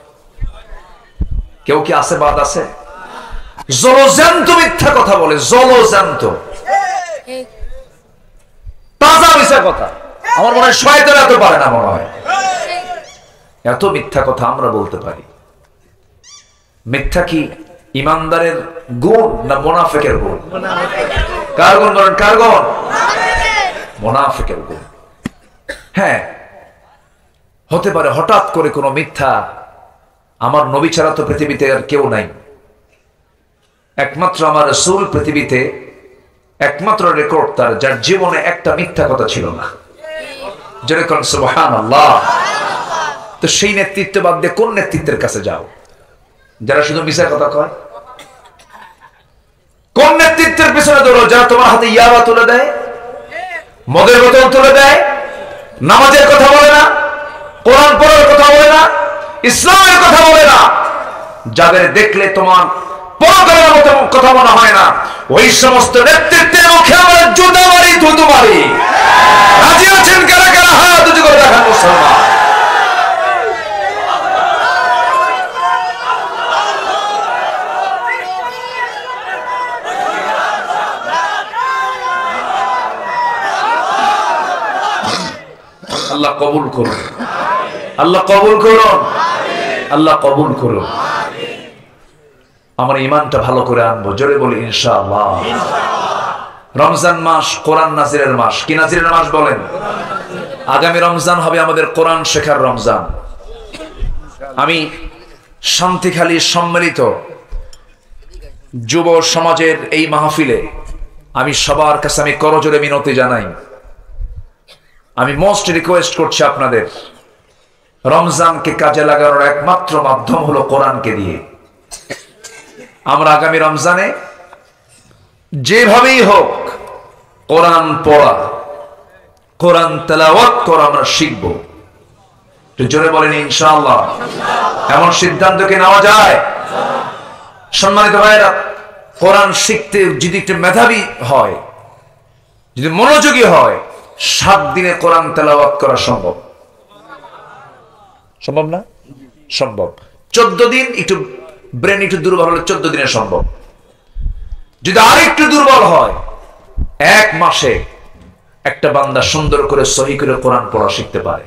কেউ কি আছে? বাদ আছে? জলজান্ত মিথ্যা কথা বলে, জলজান্ত, তাজা মিথ্যা কথা। আমার মনে হয় শয়তান এত পারে না, মনে হয় এত মিথ্যা কথা আমরা বলতে পারি। মিথ্যা কি ইমানদারের গুণ না মুনাফিকের গুণ? কার গুণ বলেন? কার গুণ? মুনাফিকের গুণ। হ্যাঁ, হতে পারে হঠাৎ করে কোনো মিথ্যা। আমার নবী ছাড়া তো পৃথিবীতে আর কেউ নাই, একমাত্র আমার রাসূল পৃথিবীতে একমাত্র রেকর্ড তার, যার জীবনে একটা মিথ্যা কথা ছিল না। যেরকম সুবহানাল্লাহ। তো সেই নেতৃত্ব বাদ দিয়ে কোন নেতৃত্বের কাছে যাও যারা শুধু মিথ্যা কথা কয়? কোন নেতৃত্বের পেছনে দৌড়ো যারা তোমার হাতে ইয়াবা তুলে দেয়, মদের বোতল তুলে দেয়, নামাজের কথা বলে না, কোরআন পড়ার কথা বলে না, ইসলামের কথা বলে না, যাদের দেখলে তোমার পরকালের মতো কথা মনে হয় না, ওই সমস্ত নেতৃত্বের মুখে আমরা জুতা মারি, থুতু মারি। রাজি আছেন কারা কারা? হাত উঁচু করে দেখান মুসলমান। আল্লাহ কবুল করুন, আল্লাহ কবুল করুন, আল্লাহ কবুল করুন। আমার ইমানটা ভালো করে আনবো, জোরে বলি ইনশাআল্লাহ। রমজান মাস কোরআন নাজিরের মাস। কি নাজিরের মাস বলেন? আগামী রমজান হবে আমাদের কোরআন শেখার রমজান। আমি শান্তিখালী সম্মিলিত যুব সমাজের এই মাহফিলে আমি সবার কাছে আমি করজোরে মিনতি জানাই। আমি মোস্ট রিকোয়েস্ট করছি আপনাদের, রমজানকে কাজে লাগানোর একমাত্র মাধ্যম হলো কোরআনকে দিয়ে। আমরা আগামী রমজানে যেভাবেই হোক কোরআন পড়া, কোরআন তেলাওয়াত করা আমরা শিখবো। জোরে বলেন ইনশাআল্লাহ। এমন সিদ্ধান্ত কি নেওয়া যায়? সম্মানিত ভাইরা, কোরআন শিখতে যদি একটু মেধাবী হয়, যদি মনোযোগী হয়, 7 দিনে কোরআন তেলাওয়াত করা সম্ভব। সম্ভব না? সম্ভব। 14 দিন একটু ব্রেন একটু দুর্বল হলে 14 দিনে সম্ভব। যদি আরেকটু দুর্বল হয়, 1 মাসে একটা বান্দা সুন্দর করে সহি করে কোরআন পড়া শিখতে পারে।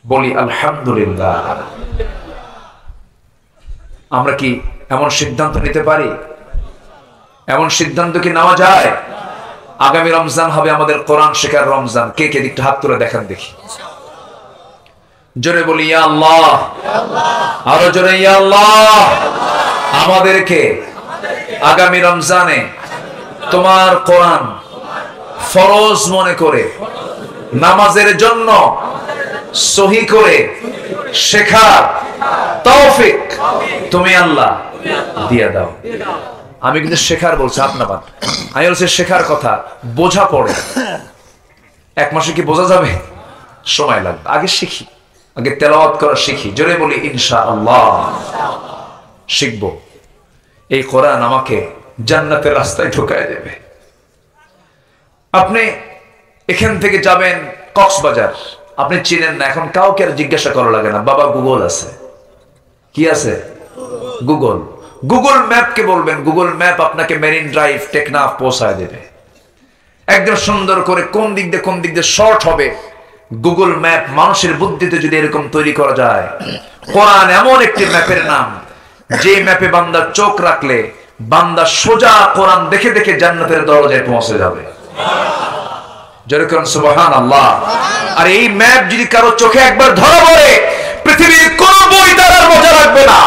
বলি আলহামদুলিল্লাহ। আমরা কি এমন সিদ্ধান্ত নিতে পারি? এমন সিদ্ধান্ত কি নেওয়া যায়? আগামী রমজান হবে আমাদের কোরআন শেখার রমজান। কে কে একটু হাত তুলে দেখান দেখি। জোরে বলি ইয়া আল্লাহ। আরো জোরে ইয়া আল্লাহ। আমাদেরকে আগামী রমজানে তোমার কোরআন ফরজ মনে করে নামাজের জন্য সহি করে শেখার তৌফিক তুমি আল্লাহ দিয়ে দাও। আমি কিন্তু শেখার বলছি, আপনার আমি বলছি শেখার কথা। বোঝা পড়ে 1 মাসে কি বোঝা যাবে? সময় লাগবে। আগে শিখি, আগে তেলাওয়াত করা শিখি। জোরে বলি ইনশাআল্লাহ। শিখব। এই কোরআন আমাকে জান্নাতের রাস্তায় ঢুকায় দেবে। আপনি এখান থেকে যাবেন কক্সবাজার, আপনি চিনেন না, এখন কাউকে আর জিজ্ঞাসা করা লাগে না। বাবা গুগল আছে। কি আছে? গুগল। গুগল ম্যাপকে বলবেন, গুগল ম্যাপ আপনাকে মেরিন ড্রাইভ টেকনাফ পৌঁছায় দেবে একদম সুন্দর করে। কোন দিক দিয়ে শর্ট হবে, গুগল ম্যাপ মানুষের বুদ্ধিতে যদি এরকম তৈরি করা যায়। কোরআন এমন একটি ম্যাপের নাম, যে ম্যাপে বান্দা চোখ রাখলে বান্দা সোজা কোরআন দেখে দেখে জান্নাতের দরজায় পৌঁছে যাবে। যেরকম সুবহানাল্লাহ। আর এই ম্যাপ যদি কারো চোখে একবার ধরা পড়ে, পৃথিবীর কোন বই তার আর মজা লাগবে না।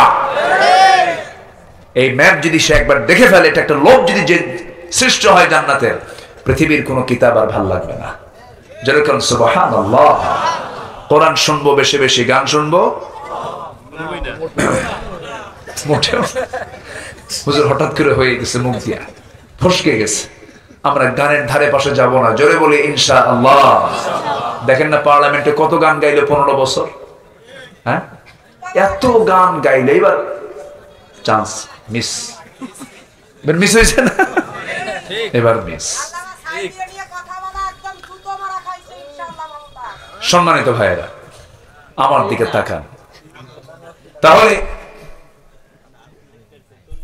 এই ম্যাপ যদি সে একবার দেখে ফেলে, এটা একটা লোভ যদি যে সৃষ্টি হয় জান্নাতের, পৃথিবীর কোন কিতাব আর ভালো লাগবে না। যেরকম সুবহানাল্লাহ। কোরআন শুনবো বেশি বেশি, গান শুনবো মোটেও। হুজুর হঠাৎ করে হয়ে গেছে, মুখ দিয়া ফসকে গেছে। আমরা গানের ধারে পাশে যাব না। জোরে বলি ইনশাআল্লাহ। দেখেন না পার্লামেন্টে কত গান গাইলো 15 বছর। হ্যাঁ, এত গান গাইলে এবার চান্স মিস হয়েছে না? এবার মিস। সম্মানিত ভাইয়েরা, আমার দিকে তাকান।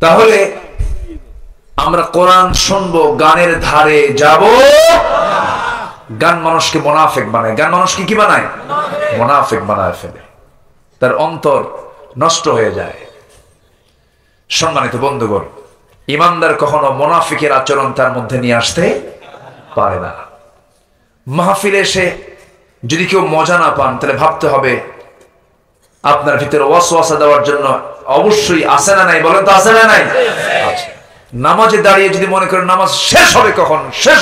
তাহলে আমরা কোরআন শুনবো, গানের ধারে যাব। গান মানুষকে মুনাফিক বানায়। গান মানুষকে কি বানায়? মুনাফিক বানায় ফেলে। তার অন্তর নষ্ট হয়ে যায়। সম্মানিত বন্ধুগণ, ইমানদার কখনো মুনাফিকের আচরণ তার মধ্যে নিয়ে আসতে পারে না। মাহফিলে এসে যদি কেউ মজা না পান, তাহলে ভাবতে হবে আপনার ভিতরে ওয়াসওয়াসা দেওয়ার জন্য অবশ্যই আছে না নাই? বলেন তো আছে না নাই? আছে। নামাজে দাঁড়িয়ে যদি মনে করেন নামাজ শেষ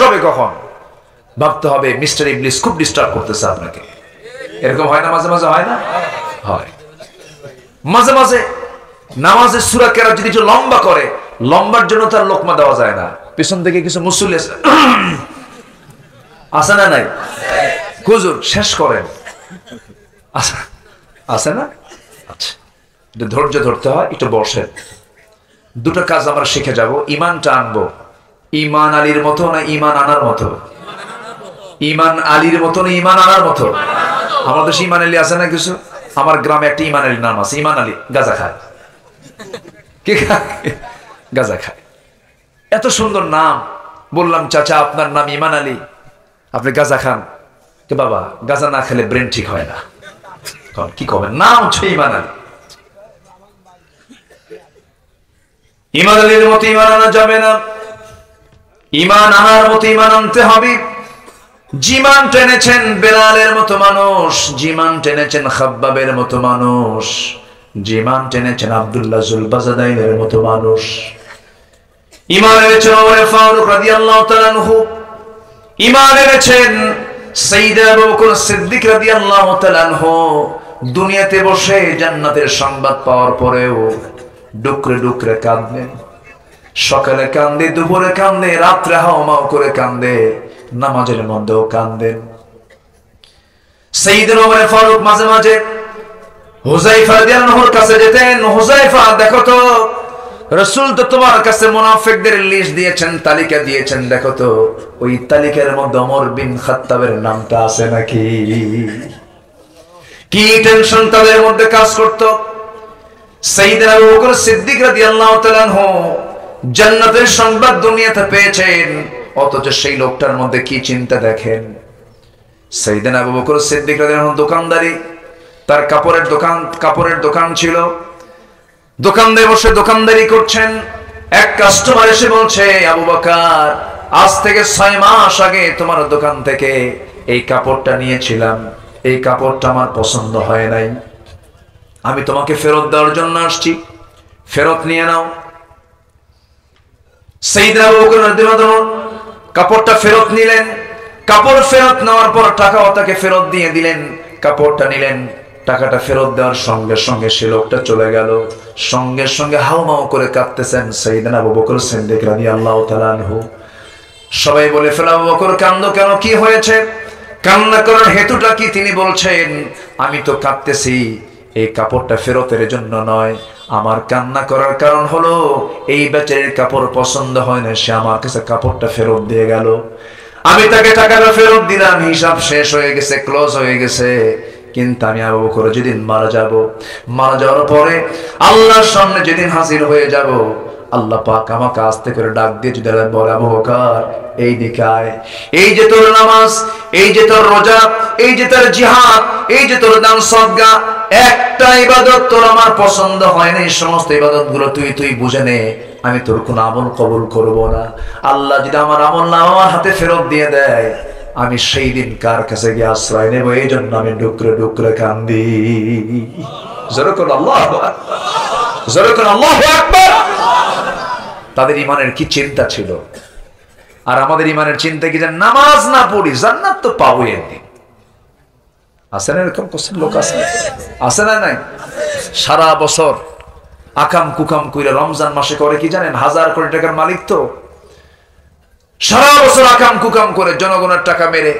হবে কখন, ভাবতে হবে মিস্টার ইবলিস খুব ডিস্টার্ব করতেছে আপনাকে। এরকম হয় না? মাঝে মাঝে হয় না? হয়। মাঝে মাঝে নামাজের সূরা কেরাত যদি একটু লম্বা করে, লম্বার জন্য তার লোকমা দেওয়া যায় না। পিছন থেকে কিছু মুসল্লি আছে না নাই? হুজুর শেষ করেন, আছে না? আচ্ছা, ধৈর্য ধরতে হয়, একটু বসেন। দুটো কাজ আমরা শিখে যাব। ইমানটা আনবো। ইমান আলীর মতো না ইমান আনার মতো? ইমান আলীর মতো না ইমান আনার মতো? আমাদের দেশে ইমান আলী আছে না কিছু? আমার গ্রামে একটা ইমান আলীর নাম আছে। ইমান আলী গাঁজা খায়। কে খায়? গাঁজা খায়। এত সুন্দর নাম। বললাম, চাচা আপনার নাম ইমান আলী, আপনি গাঁজা খান? বাবা, গাঁজা না খেলে ব্রেন ঠিক হয় না। কি করবেন? নাম হচ্ছে ইমান আলী। ইমান আলীর মতো ইমান আনা যাবে না। ইমান আনার মতো ইমান আনতে হবে। জিমান টেনেছেন বেলালের মতো মানুষ, জিমান টেনেছেন খাব্বাবের মতো মানুষ, জিমান টেনেছেন আব্দুল্লাহ জুলবাজাদাইনের মতো মানুষ। ইমান এনেছেন ওমর ফারুক রাদিয়াল্লাহু তাআলা আনহু। ইমান এনেছেন সাইয়্যিদনা আবু বকর সিদ্দিক রাদিয়াল্লাহু তাআলা আনহু। দুনিয়াতে বসে জান্নাতের সংবাদ পাওয়ার পরেও ডুকরে ডুকরে কাঁদেন। সকালে কান্দে, দুপুরে কান্দে, রাত্রে হাওমাও করে কান্দে, নামাজের মধ্যেও কান্দেন। সাইয়্যিদনা ওমর ফারুক মাঝে মাঝে হুযায়ফা রাদিয়াল্লাহু আনহুর কাছে যেতেন। হুযায়ফা, দেখো তো রাসূল তো তোমার কাছে মুনাফিকদের লিস্ট দিয়েছেন, তালিকা দিয়েছেন, দেখো তো ওই তালিকার মধ্যে ওমর বিন খাত্তাবের নামটা আছে নাকি? কি টেনশন তাদের মধ্যে কাজ করত। সাইয়্যিদনা আবু বকর সিদ্দিক রাদিয়াল্লাহু তাআলা আনহু জান্নাতের সংবাদ দুনিয়াতে পেয়েছেন, অথচ সেই লোকটার মধ্যে কি চিন্তা দেখেন। সাইয়েদনা আবু বকর সিদ্দিক রাদিয়াল্লাহু আনহু দোকানদারি, তার কাপড়ের দোকান ছিল, দোকানে বসে দোকানদারি করছেন। এক কাস্টমার এসে বলছে, আবু বকর, আজ থেকে 6 মাস আগে তোমার দোকান থেকে এই কাপড়টা নিয়েছিলাম, এই কাপড়টা আমার পছন্দ হয় নাই, আমি তোমাকে ফেরত দেওয়ার জন্য আসছি, ফেরত নিয়ে নাও। সাইয়েদনা আবু বকর রাদিয়াল্লাহু আনহু কাপড়টা ফেরত নিলেন। কাপড় ফেরত নেওয়ার পর টাকাও তাকে ফেরত দিয়ে দিলেন। কাপড়টা নিলেন, টাকাটা ফেরত দেওয়ার সঙ্গে সঙ্গে সে লোকটা চলে গেল। সঙ্গে সঙ্গে হাউমাউ করে কাঁদতেছেন সাইয়েদনা আবু বকর সিদ্দিক রাদিয়াল্লাহু তাআলা আনহু। সবাই বলে ফেলে, আবু বকর কান্দো কেন, কি হয়েছে? কান্না করার হেতুটা কি? তিনি বলছেন, আমি তো কাঁদতেছি এই কাপড়টা ফেরতের জন্য নয়, আমার কান্না করার কারণ হলো এই বেচারির কাপড় পছন্দ হয় না, সে আমার কাছে কাপড়টা ফেরত দিয়ে গেল, আমি তাকে টাকাটা ফেরত দিলাম, হিসাব শেষ হয়ে গেছে, ক্লোজ হয়ে গেছে। কিন্তু আমি আবু বকর যেদিন মারা যাওয়ার পরে আল্লাহর সামনে যেদিন হাজির হয়ে যাব, আল্লাহ পাক আমাকে আস্তে করে ডাক দিয়ে যদি বলে, আবু বকর এই দিকে আয়, এই যে তোর নামাজ, এই যে তোর রোজা, এই যে তোর জিহাদ, এই যে তোর দান সদকা, একটা ইবাদত তোর আমার পছন্দ হয় না, এই সমস্ত ইবাদত গুলো তুই বুঝে নে, আমি তোর কোন আমল কবুল করব না। আল্লাহ যদি আমার আমল না আমার হাতে ফেরত দিয়ে দেয়, আমি সেই দিন কার কাছে গিয়ে আশ্রয় নেব? এই জন্য আমি ডুকরে ডুকরে কান্দি। যেরকম আল্লাহু আকবার। তাদের ইমানের কি চিন্তা ছিল, আর আমাদের ইমানের চিন্তা কি, যে নামাজ না পড়ি জান্নাত তো পাবোই একদিন। আছে না এরকম কোশ্চেন লোক? আছে না? নাই? সারা বছর আকাম কুকাম কইরা রমজান মাসে করে কি জানেন? 1000 কোটি টাকার মালিক তো। সারা বছর আকাম কুকাম করে জনগণের টাকা মেরে,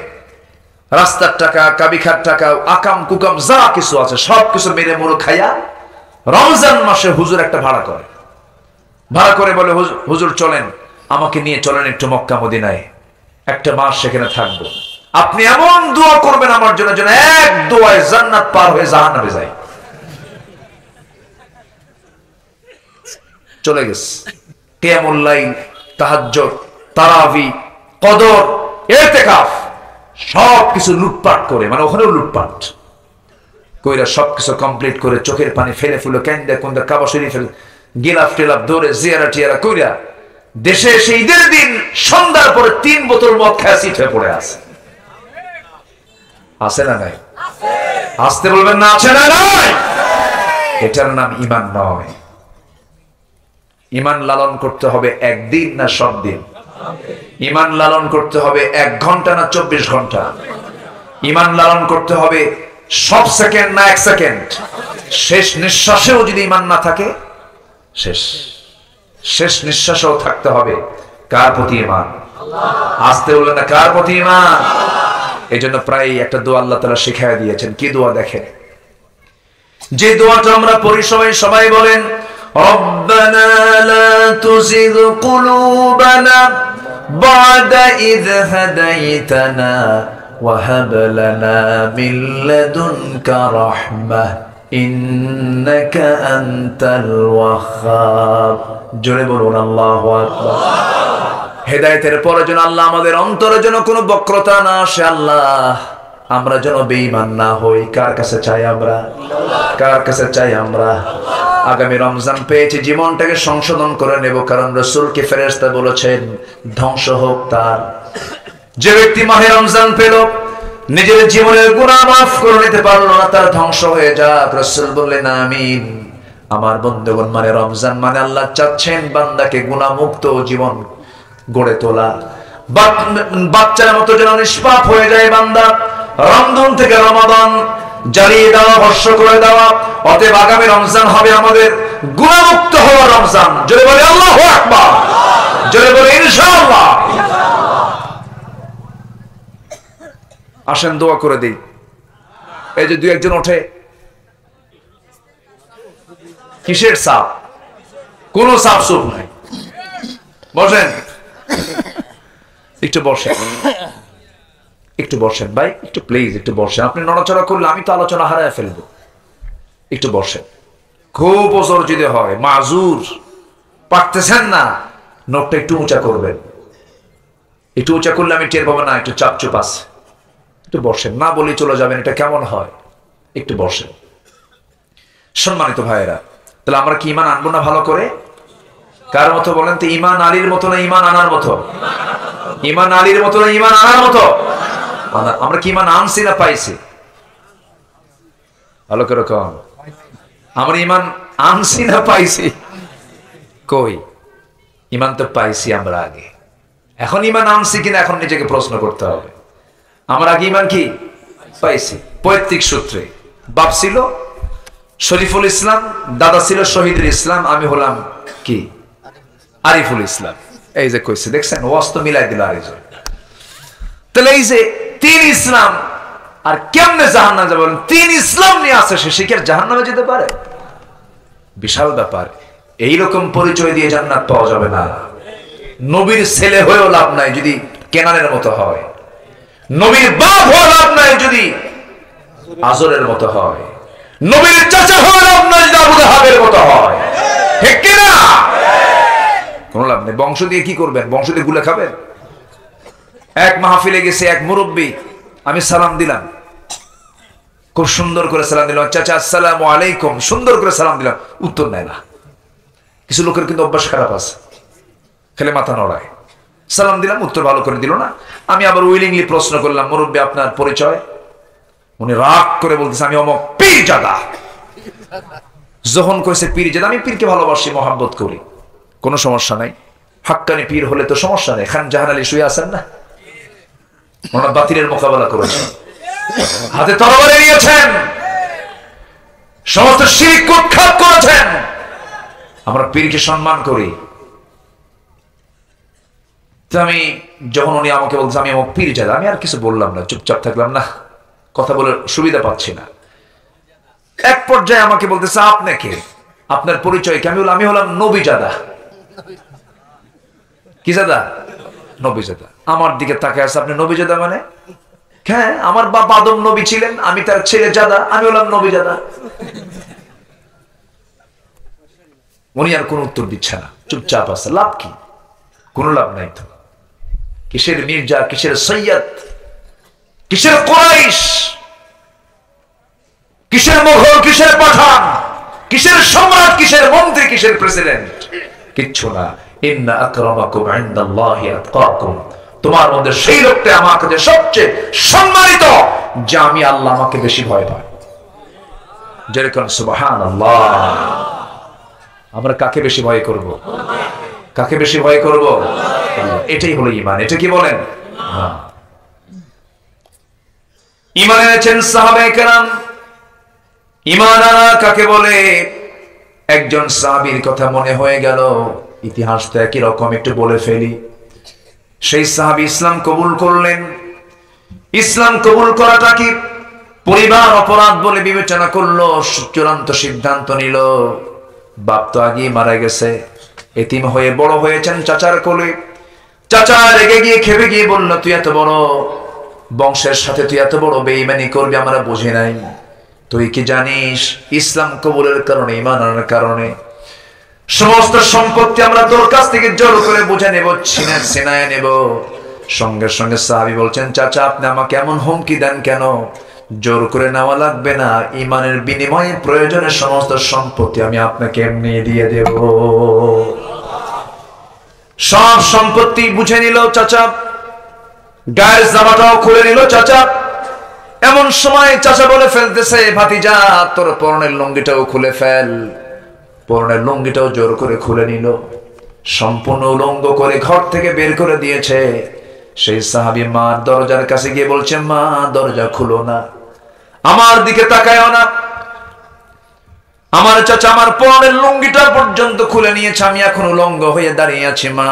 রাস্তার টাকা, কাবিখার টাকা, আকাম কুকাম যা কিছু আছে সবকিছু মেরে মুড়ো খাইয়া রমজান মাসে হুজুর একটা ভাড়া করে বলে, হুজুর চলেন, আমাকে নিয়ে চলেন একটু মক্কা মদিনায়, একটা মাস সেখানে থাকবো, আপনি এমন দোয়া করবেন আমার জন্য যেন এক দোয়ায় জান্নাত পার হয়ে জাহান্নামে যায়। চলে গেছে। কিয়ামুল লাইল, তাহাজ্জুদ, তারাবি, কদর, ইতিকাফ সবকিছু লুটপাট করে, মানে ওখানেও লুটপাট কইরা সবকিছু কমপ্লিট করে চোখের পানি ফেলে ফুলে কেন্দা কোন্দা কাবা শরীফের গিলাফ টিলাফ ধরে জিয়ারা টিয়ারা কইরা দেশে এসে ঈদের দিন সন্ধ্যার পরে 3 বোতল মদ খায় সিট হয়ে পড়ে আছে না নাই? আসতে বলবেন না, আছে না নাই? এটার নাম ঈমান নয়। ঈমান লালন করতে হবে একদিন না সব দিন? ঈমান লালন করতে হবে 1 ঘন্টা না 24 ঘন্টা? ঈমান লালন করতে হবে সব সেকেন্ড না 1 সেকেন্ড? শেষ নিঃশ্বাসেও যদি ঈমান না থাকে, শেষ নিঃশ্বাসেও থাকতে হবে। কার প্রতি ঈমান? আসতে বলবেন না, কার প্রতি ঈমান? এই জন্য প্রায় একটা দোয়া আল্লাহ তাআলা শিখাইয়া দিয়েছেন। কি দোয়া দেখেন? যে দোয়াটা আমরা পড়ি সবাই বলেন, রব্বানা লা তুযিগ কুলুবানা বা'দা ইয হাদাইতানা ওয়া হাব লানা মিন লাদুনকা রাহমাহ ইন্নাকা আনতাল ওয়াহ্হাব। জোরে বলুন আল্লাহু আকবার। হেদায়েতের পরে যেন আল্লাহ আমাদের অন্তরে যেন কোনো বক্রতা না আসে, আল্লাহ আমরা যেন বেঈমান না হই। কার কাছে চাই আমরা? কার কাছে চাই আমরা? আগামী রমজান পেয়েছি, জীবনটাকে সংশোধন করে নেব, কারণ রাসূলকে ফেরেশতা বলেছেন ধ্বংস হোক তার যে ব্যক্তি মাহে রমজান পেল নিজের জীবনের গুনাহ মাফ করে নিতে পারলো না, তার ধ্বংস হয়ে যাক। রাসূল বললেন আমিন। আমার বন্ধুগণ, মানে রমজান মানে আল্লাহ চাচ্ছেন বান্দাকে গুনাহ মুক্ত জীবন গড়ে তোলা, বাচ্চার মতো যেন নিষ্পাপ হয়ে যায় বান্দা। রমজান থেকে রমাদান জ্বালিয়ে দেওয়া, ভস্ম করে দেওয়া। অতএব আগামী রমজান হবে আমাদের গুনাহমুক্ত হওয়ার রমজান। জোরে বলে আল্লাহু আকবার, জোরে বলে ইনশাআল্লাহ। আসেন দোয়া করে দেই। এই যে 2-1 জন ওঠে, কিসের সাপ? কোন সাপ সুপ নাই। বসেন, একটু বসেন, একটু বসেন ভাই, একটু প্লিজ একটু বসেন। আপনি নড়াচড়া করলে আমি তো আলোচনা হারায় ফেলবো। একটু বসেন। খুব ওজোর যদি হয়, মাজুর পারতেছেন না, নোটটা একটু উঁচা করবেন, একটু উঁচা করলে আমি টের পাবো না একটু চাপচুপ আছে, একটু বসেন, না বলে চলে যাবেন, এটা কেমন হয়? একটু বসেন। সম্মানিত ভাইয়েরা, তাহলে আমরা কি ইমান আনবো না ভালো করে? কার মতো বলেন তো? ইমান আলীর মতো না ইমান আনার মতো? ইমান আলীর মতো না ইমান আনার মতো? আমরা কি ইমান আনছি না পাইছি? ভালো করে কম, আমরা ইমান আনছি না পাইছি? কই, ইমান তো পাইছি আমরা আগে, এখন ইমান আনছি কিনা এখন নিজেকে প্রশ্ন করতে হবে। আমরা আগে ইমান কি পাইছি? পৈতৃক সূত্রে বাপ ছিল শরীফুল ইসলাম, দাদা ছিল শহীদুল ইসলাম, আমি হলাম কি আরিফুল ইসলাম। এই যে কইছে, দেখছেন ওয়াজ তো মিলাই দিল আরেকজন। তাহলে এই যে তিন ইসলাম, আর কেমনে জাহান্নামে যাবে? তিন ইসলাম নিয়ে আসে সে কি আর জাহান্নামে যেতে পারে? বিশাল ব্যাপার। এইরকম পরিচয় দিয়ে জান্নাত পাওয়া যাবে না। নবীর ছেলে হয়েও লাভ নাই যদি কেনানের মতো হয়, নবীর বাপ হয়ে লাভ নাই যদি আজরের মতো হয়, নবীর চাচা হয়ে লাভ নাই যদি আবু লাহাবের মতো হয়। ঠিক কিনা? কোনো লাভ নেই। বংশ দিয়ে কি করবেন? বংশ দিয়ে গুলে খাবেন? এক মাহফিলে গেছে এক মুরব্বী, আমি সালাম দিলাম, খুব সুন্দর করে সালাম দিলাম, চাচা আসসালামু আলাইকুম, সুন্দর করে সালাম দিলাম, উত্তর নেয় না। কিছু লোকের কিন্তু অভ্যাস খারাপ আছে, খেলে মাথা নড়ায়। সালাম দিলাম, উত্তর ভালো করে দিল না। আমি আবার উইলিংলি প্রশ্ন করলাম, মুরব্বী আপনার পরিচয়? উনি রাগ করে বলতেছে, আমি অমক পীরজাদা। যখন কইছে পীরজাদা, আমি পীরকে ভালোবাসি, মহাব্বত করি, কোনো সমস্যা নাই। হাক্কানি পীর হলে তো সমস্যা নেই। খান জাহান আলী শুয়ে আছেন না, ওনার বাতিলের মোকাবেলা করেছেন, হাতে তরবারি নিয়েছেন, সমস্ত শিরক উৎখাত করেছেন। আমরা পীরকে সম্মান করি। আমি যখন উনি আমাকে বলছে আমি আমার পীরজাদা, আমি আর কিছু বললাম না, চুপচাপ থাকলাম, না কথা বলে সুবিধা পাচ্ছি না। এক পর্যায়ে আমাকে বলতেছে, আপনি কে, আপনার পরিচয় কি? আমি হলাম নবীজাদা। কি জাদা? নবীজাদা। আমার দিকে তাকায় আছে, আপনি নবীজাদা মানে? হ্যাঁ, আমার বাপ আদম নবী ছিলেন, আমি তার ছেলে জাদা, আমি হলাম নবীজাদা। উনি আর কোন উত্তর দিচ্ছে না, চুপচাপ আছে। লাভ কি? কোন লাভ নাই তো। কিসের মির্জা, কিসের সৈয়দ, কিসের কুরাইশ, কিসের মোগল, কিসের পাঠান, কিসের সম্রাট, কিসের মন্ত্রী, কিসের প্রেসিডেন্ট? কিচ্ছু না। ইন্না আকরামাকুম ইনদাল্লাহি আতকাকুম, তোমার মধ্যে সেই লোকটা আমার কাছে সবচেয়ে সম্মানিত যে আমি আল্লাহ আমাকে বেশি ভয় পাই। যেরকম সুবহানাল্লাহ। আমরা কাকে বেশি ভয় করব? কাকে বেশি ভয় করব? এটাই হলো ঈমান। এটা কি বলেন? ঈমান এনেছেন সাহাবায়ে কেরাম। ঈমান আনা কাকে বলে? একজন সাহাবীর কথা মনে হয়ে গেল, ইতিহাসটা একই রকম, একটু বলে ফেলি। সেই সাহাবী ইসলাম কবুল করলেন। ইসলাম কবুল করাটা কি পরিবার অপরাধ বলে বিবেচনা করলো, চূড়ান্ত সিদ্ধান্ত নিল। বাপ তো আগেই মারা গেছে, এতিম হয়ে বড় হয়েছেন চাচার কোলে। চাচা রেগে গিয়ে খেপে গিয়ে বলল, তুই এত বড় বংশের সাথে তুই এত বড় বেঈমানি করবি, আমরা বুঝি নাই। তুই কি জানিস ইসলাম কবুলের কারণে, ঈমান আনার কারণে সমস্ত সম্পত্তি আমরা তোর কাছ থেকে জোর করে বুঝে নেব, ছিনায় নেব। সঙ্গে সঙ্গে সাহাবী বলছেন, চাচা আপনি আমাকে এমন হুমকি দেন কেন? জোর করে নেওয়া লাগবে না, ঈমানের বিনিময়ে প্রয়োজনে সমস্ত সম্পত্তি আমি আপনাকে এমনি দিয়ে দেব। সব সম্পত্তি বুঝে নিল চাচা, গায়ের জামাটাও খুলে নিল চাচা। এমন সময় চাচা বলে ফেলতেছে, ভাতিজা তোর পরনের লুঙ্গিটাও খুলে ফেল। পরনের লুঙ্গিটাও জোর করে খুলে নিল, সম্পূর্ণ উলঙ্গ করে ঘর থেকে বের করে দিয়েছে। সেই সাহাবী মার দরজার কাছে গিয়ে বলছে, মা দরজা খুলো না, আমার দিকে তাকায়ও না। আমার চাচা আমার পরনের লুঙ্গিটা পর্যন্ত খুলে নিয়েছে, আমি এখন উলঙ্গ হয়ে দাঁড়িয়ে আছি। মা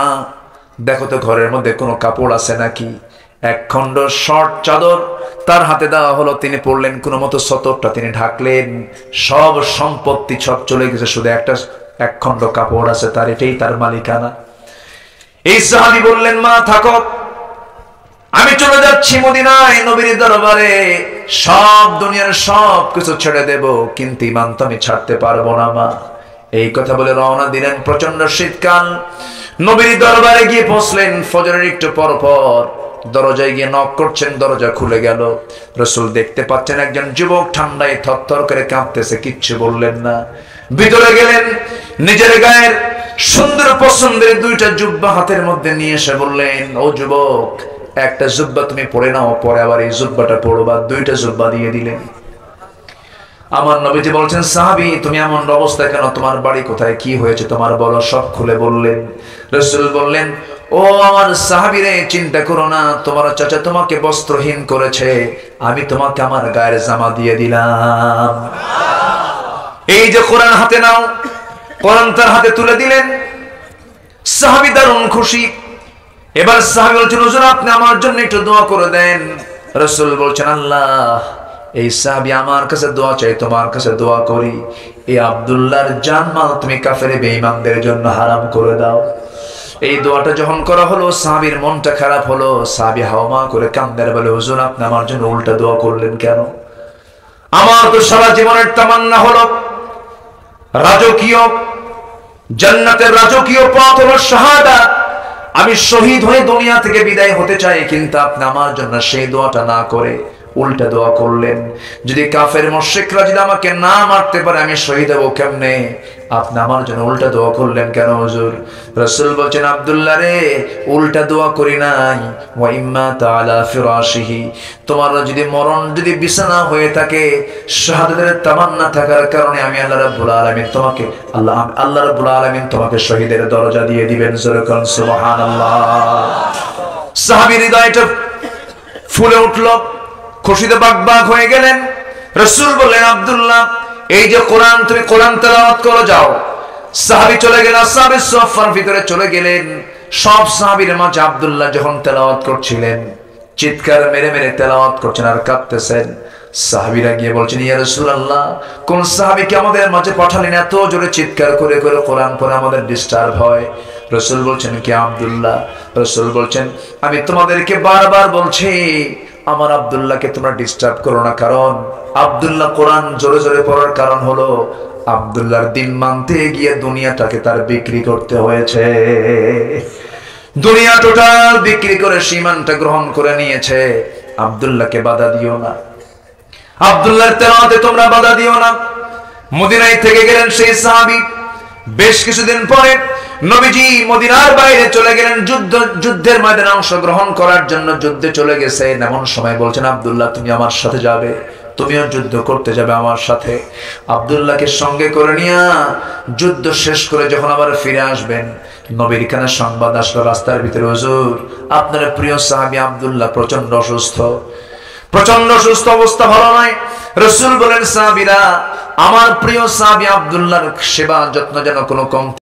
দেখো তো ঘরের মধ্যে কোনো কাপড় আছে নাকি? এক খণ্ড শর্ট চাদর তার হাতে দেওয়া হলো, তিনি পড়লেন, কোনো মতো সতরটা তিনি ঢাকলেন। সব সম্পত্তি সব চলে গেছে, শুধু এক খণ্ড কাপড় আছে তার, এটাই তার মালিকানা। এই সাহাবী বললেন, মা থাকো, আমি চলে যাচ্ছি মদিনায় নবীর দরবারে, সব দুনিয়ার সব কিছু ছেড়ে দেব, কিন্তু ঈমান তো আমি ছাড়তে পারবো না মা। এই কথা বলে রওনা দিলেন। প্রচন্ড শীতকাল, নবীর দরবারে গিয়ে পৌঁছলেন। ফজরের একটু পর পর দরজায় গিয়ে নক করছেন, দরজা খুলে গেল। রাসূল দেখতে পাচ্ছেন একজন যুবক ঠান্ডায় থরথর করে কাঁপতেছে, কিচ্ছু বললেন না। ভিতরে গেলেন, নিজের গায়ের সুন্দর পছন্দের দুইটা জুব্বা হাতের মধ্যে নিয়ে এসে বললেন, ও যুবক, একটা জুব্বা তুমি পরে নাও, পরে আবার এই জুব্বাটা পরবা। দুইটা জুব্বা দিয়ে দিলেন। আমার নবীজি বলছেন, সাহাবী, তুমি এমন অবস্থা কেন? তোমার বাড়ি কোথায়, কি হয়েছে তোমার, বলো। সব খুলে বললেন। রাসূল বললেন, ও আমার সাহাবীরে, চিন্তা করো না, তোমার চাচা তোমাকে বস্ত্রহীন করেছে, আমি তোমাকে আমার গায়ের জামা দিয়ে দিলাম। এই যে কোরআন হাতে নাও। কোরআন তার হাতে তুলে দিলেন। সাহাবী দারুণ খুশি। এবার সাহাবী বলছেন, হুজুর, আপনি আমার জন্য একটু দোয়া করে দেন। রাসূল বলছেন, আল্লাহ, এই সাহাবী আমার কাছে দোয়া চাই, তোমার কাছে দোয়া করি, এই আব্দুল্লাহর জানমাল তুমি কাফের বেঈমানদের জন্য হারাম করে দাও। এই দোয়াটা যখন করা হলো, সাহাবীর মনটা খারাপ হলো। সাহাবী হাওমা করে কান্দের বলে, হুজুর, আপনি আমার জন্য উল্টা দোয়া করলেন কেন? আমার তো সারা জীবনের তামান্না হলো রাজকীয় জান্নাতের রাজকীয় পথ হলো শাহাদাত। আমি শহীদ হয়ে দুনিয়া থেকে বিদায় হতে চাই, কিন্তু আপনি আমার জন্য সেই দোয়াটা না করে উল্টা দোয়া করলেন। যদি কাফের মুশরিকরা যদি আমাকে না মারতে পারে, আমি শহীদ হব কেমনে? আপনি আমার জন্য উল্টা দোয়া করলেন কেন হুজুর? রাসূল বলেন, আব্দুল্লাহ রে, উল্টা দোয়া করি নাই। ওয়া ইম্মা তাআলা ফিরাশিহি, তোমার যদি মরণ যদি বিছানা হয়ে থাকে, শাহাদাতের তামান্না থাকার কারণে আমি আল্লাহ রাব্বুল আলামিন তোমাকে আল্লাহ রাব্বুল আলামিন তোমাকে শহীদের দরজা দিয়ে দিবেন। জোরে সুবহানাল্লাহ। সাহাবীর হৃদয়টা ফুলে উঠল, খুশিতে বাগবাগ হয়ে গেলেন। রাসূল বললেন, আব্দুল্লাহ, এই যে কোরআন, তুমি কোরআন তেলাওয়াত করে যাও। সাহাবী চলে গেলেন, আসহাবে সুফফার ভিতরে চলে গেলেন। সব সাহাবীর মাঝে আব্দুল্লাহ যখন তেলাওয়াত করছিলেন, চিৎকার মেরে মেরে তেলাওয়াত করছেন আর কাঁদতেছেন। সাহাবীরা গিয়ে বলছেন, ইয়া রাসূলুল্লাহ, কোন সাহাবীকে আমাদের মাঝে পাঠালেন, এত জোরে চিৎকার করে করে কোরআন পড়ে আমাদের ডিস্টার্ব হয়। রাসূল বলছেন, কে আব্দুল্লাহ? রাসূল বলছেন, আমি তোমাদেরকে বারবার বলছি, আমার আব্দুল্লাহকে তোমরা ডিস্টার্ব করো না। কারণ আব্দুল্লাহ কোরআন জোরে জোরে পড়ার কারণ হলো আব্দুল্লাহর দিন মানতে গিয়ে দুনিয়াটাকে তার বিক্রি করতে হয়েছে। দুনিয়া টোটাল বিক্রি করে ঈমানটা গ্রহণ করে নিয়েছে। আব্দুল্লাহকে বাধা দিও না, আব্দুল্লাহর তেলাওয়াতে তোমরা বাধা দিও না। মদিনায় থেকে গেলেন সেই সাহাবী। বেশ কিছুদিন পরে নবীজি মদিনার বাইরে চলে গেলেন, যুদ্ধের ময়দানে অংশগ্রহণ করার জন্য। যুদ্ধে চলে গেছেন, এমন সময় বলছেন, আব্দুল্লাহ, তুমি আমার সাথে যাবে, তুমিও যুদ্ধ করতে যাবে আমার সাথে। আব্দুল্লাহকে সঙ্গে করে নিয়ে যুদ্ধ শেষ করে যখন আবার ফিরে আসবেন, নবীর কানে সংবাদ আসলো রাস্তার ভিতরে, হুজুর, আপনার প্রিয় সাহাবী আব্দুল্লাহ প্রচন্ড অসুস্থ, প্রচন্ড সুস্থ অবস্থা, ভালো নয়। রাসূল বলেন, সাহাবীরা, আমার প্রিয় সাহাবী আব্দুল্লাহর সেবা যত্ন যেন কোনো কম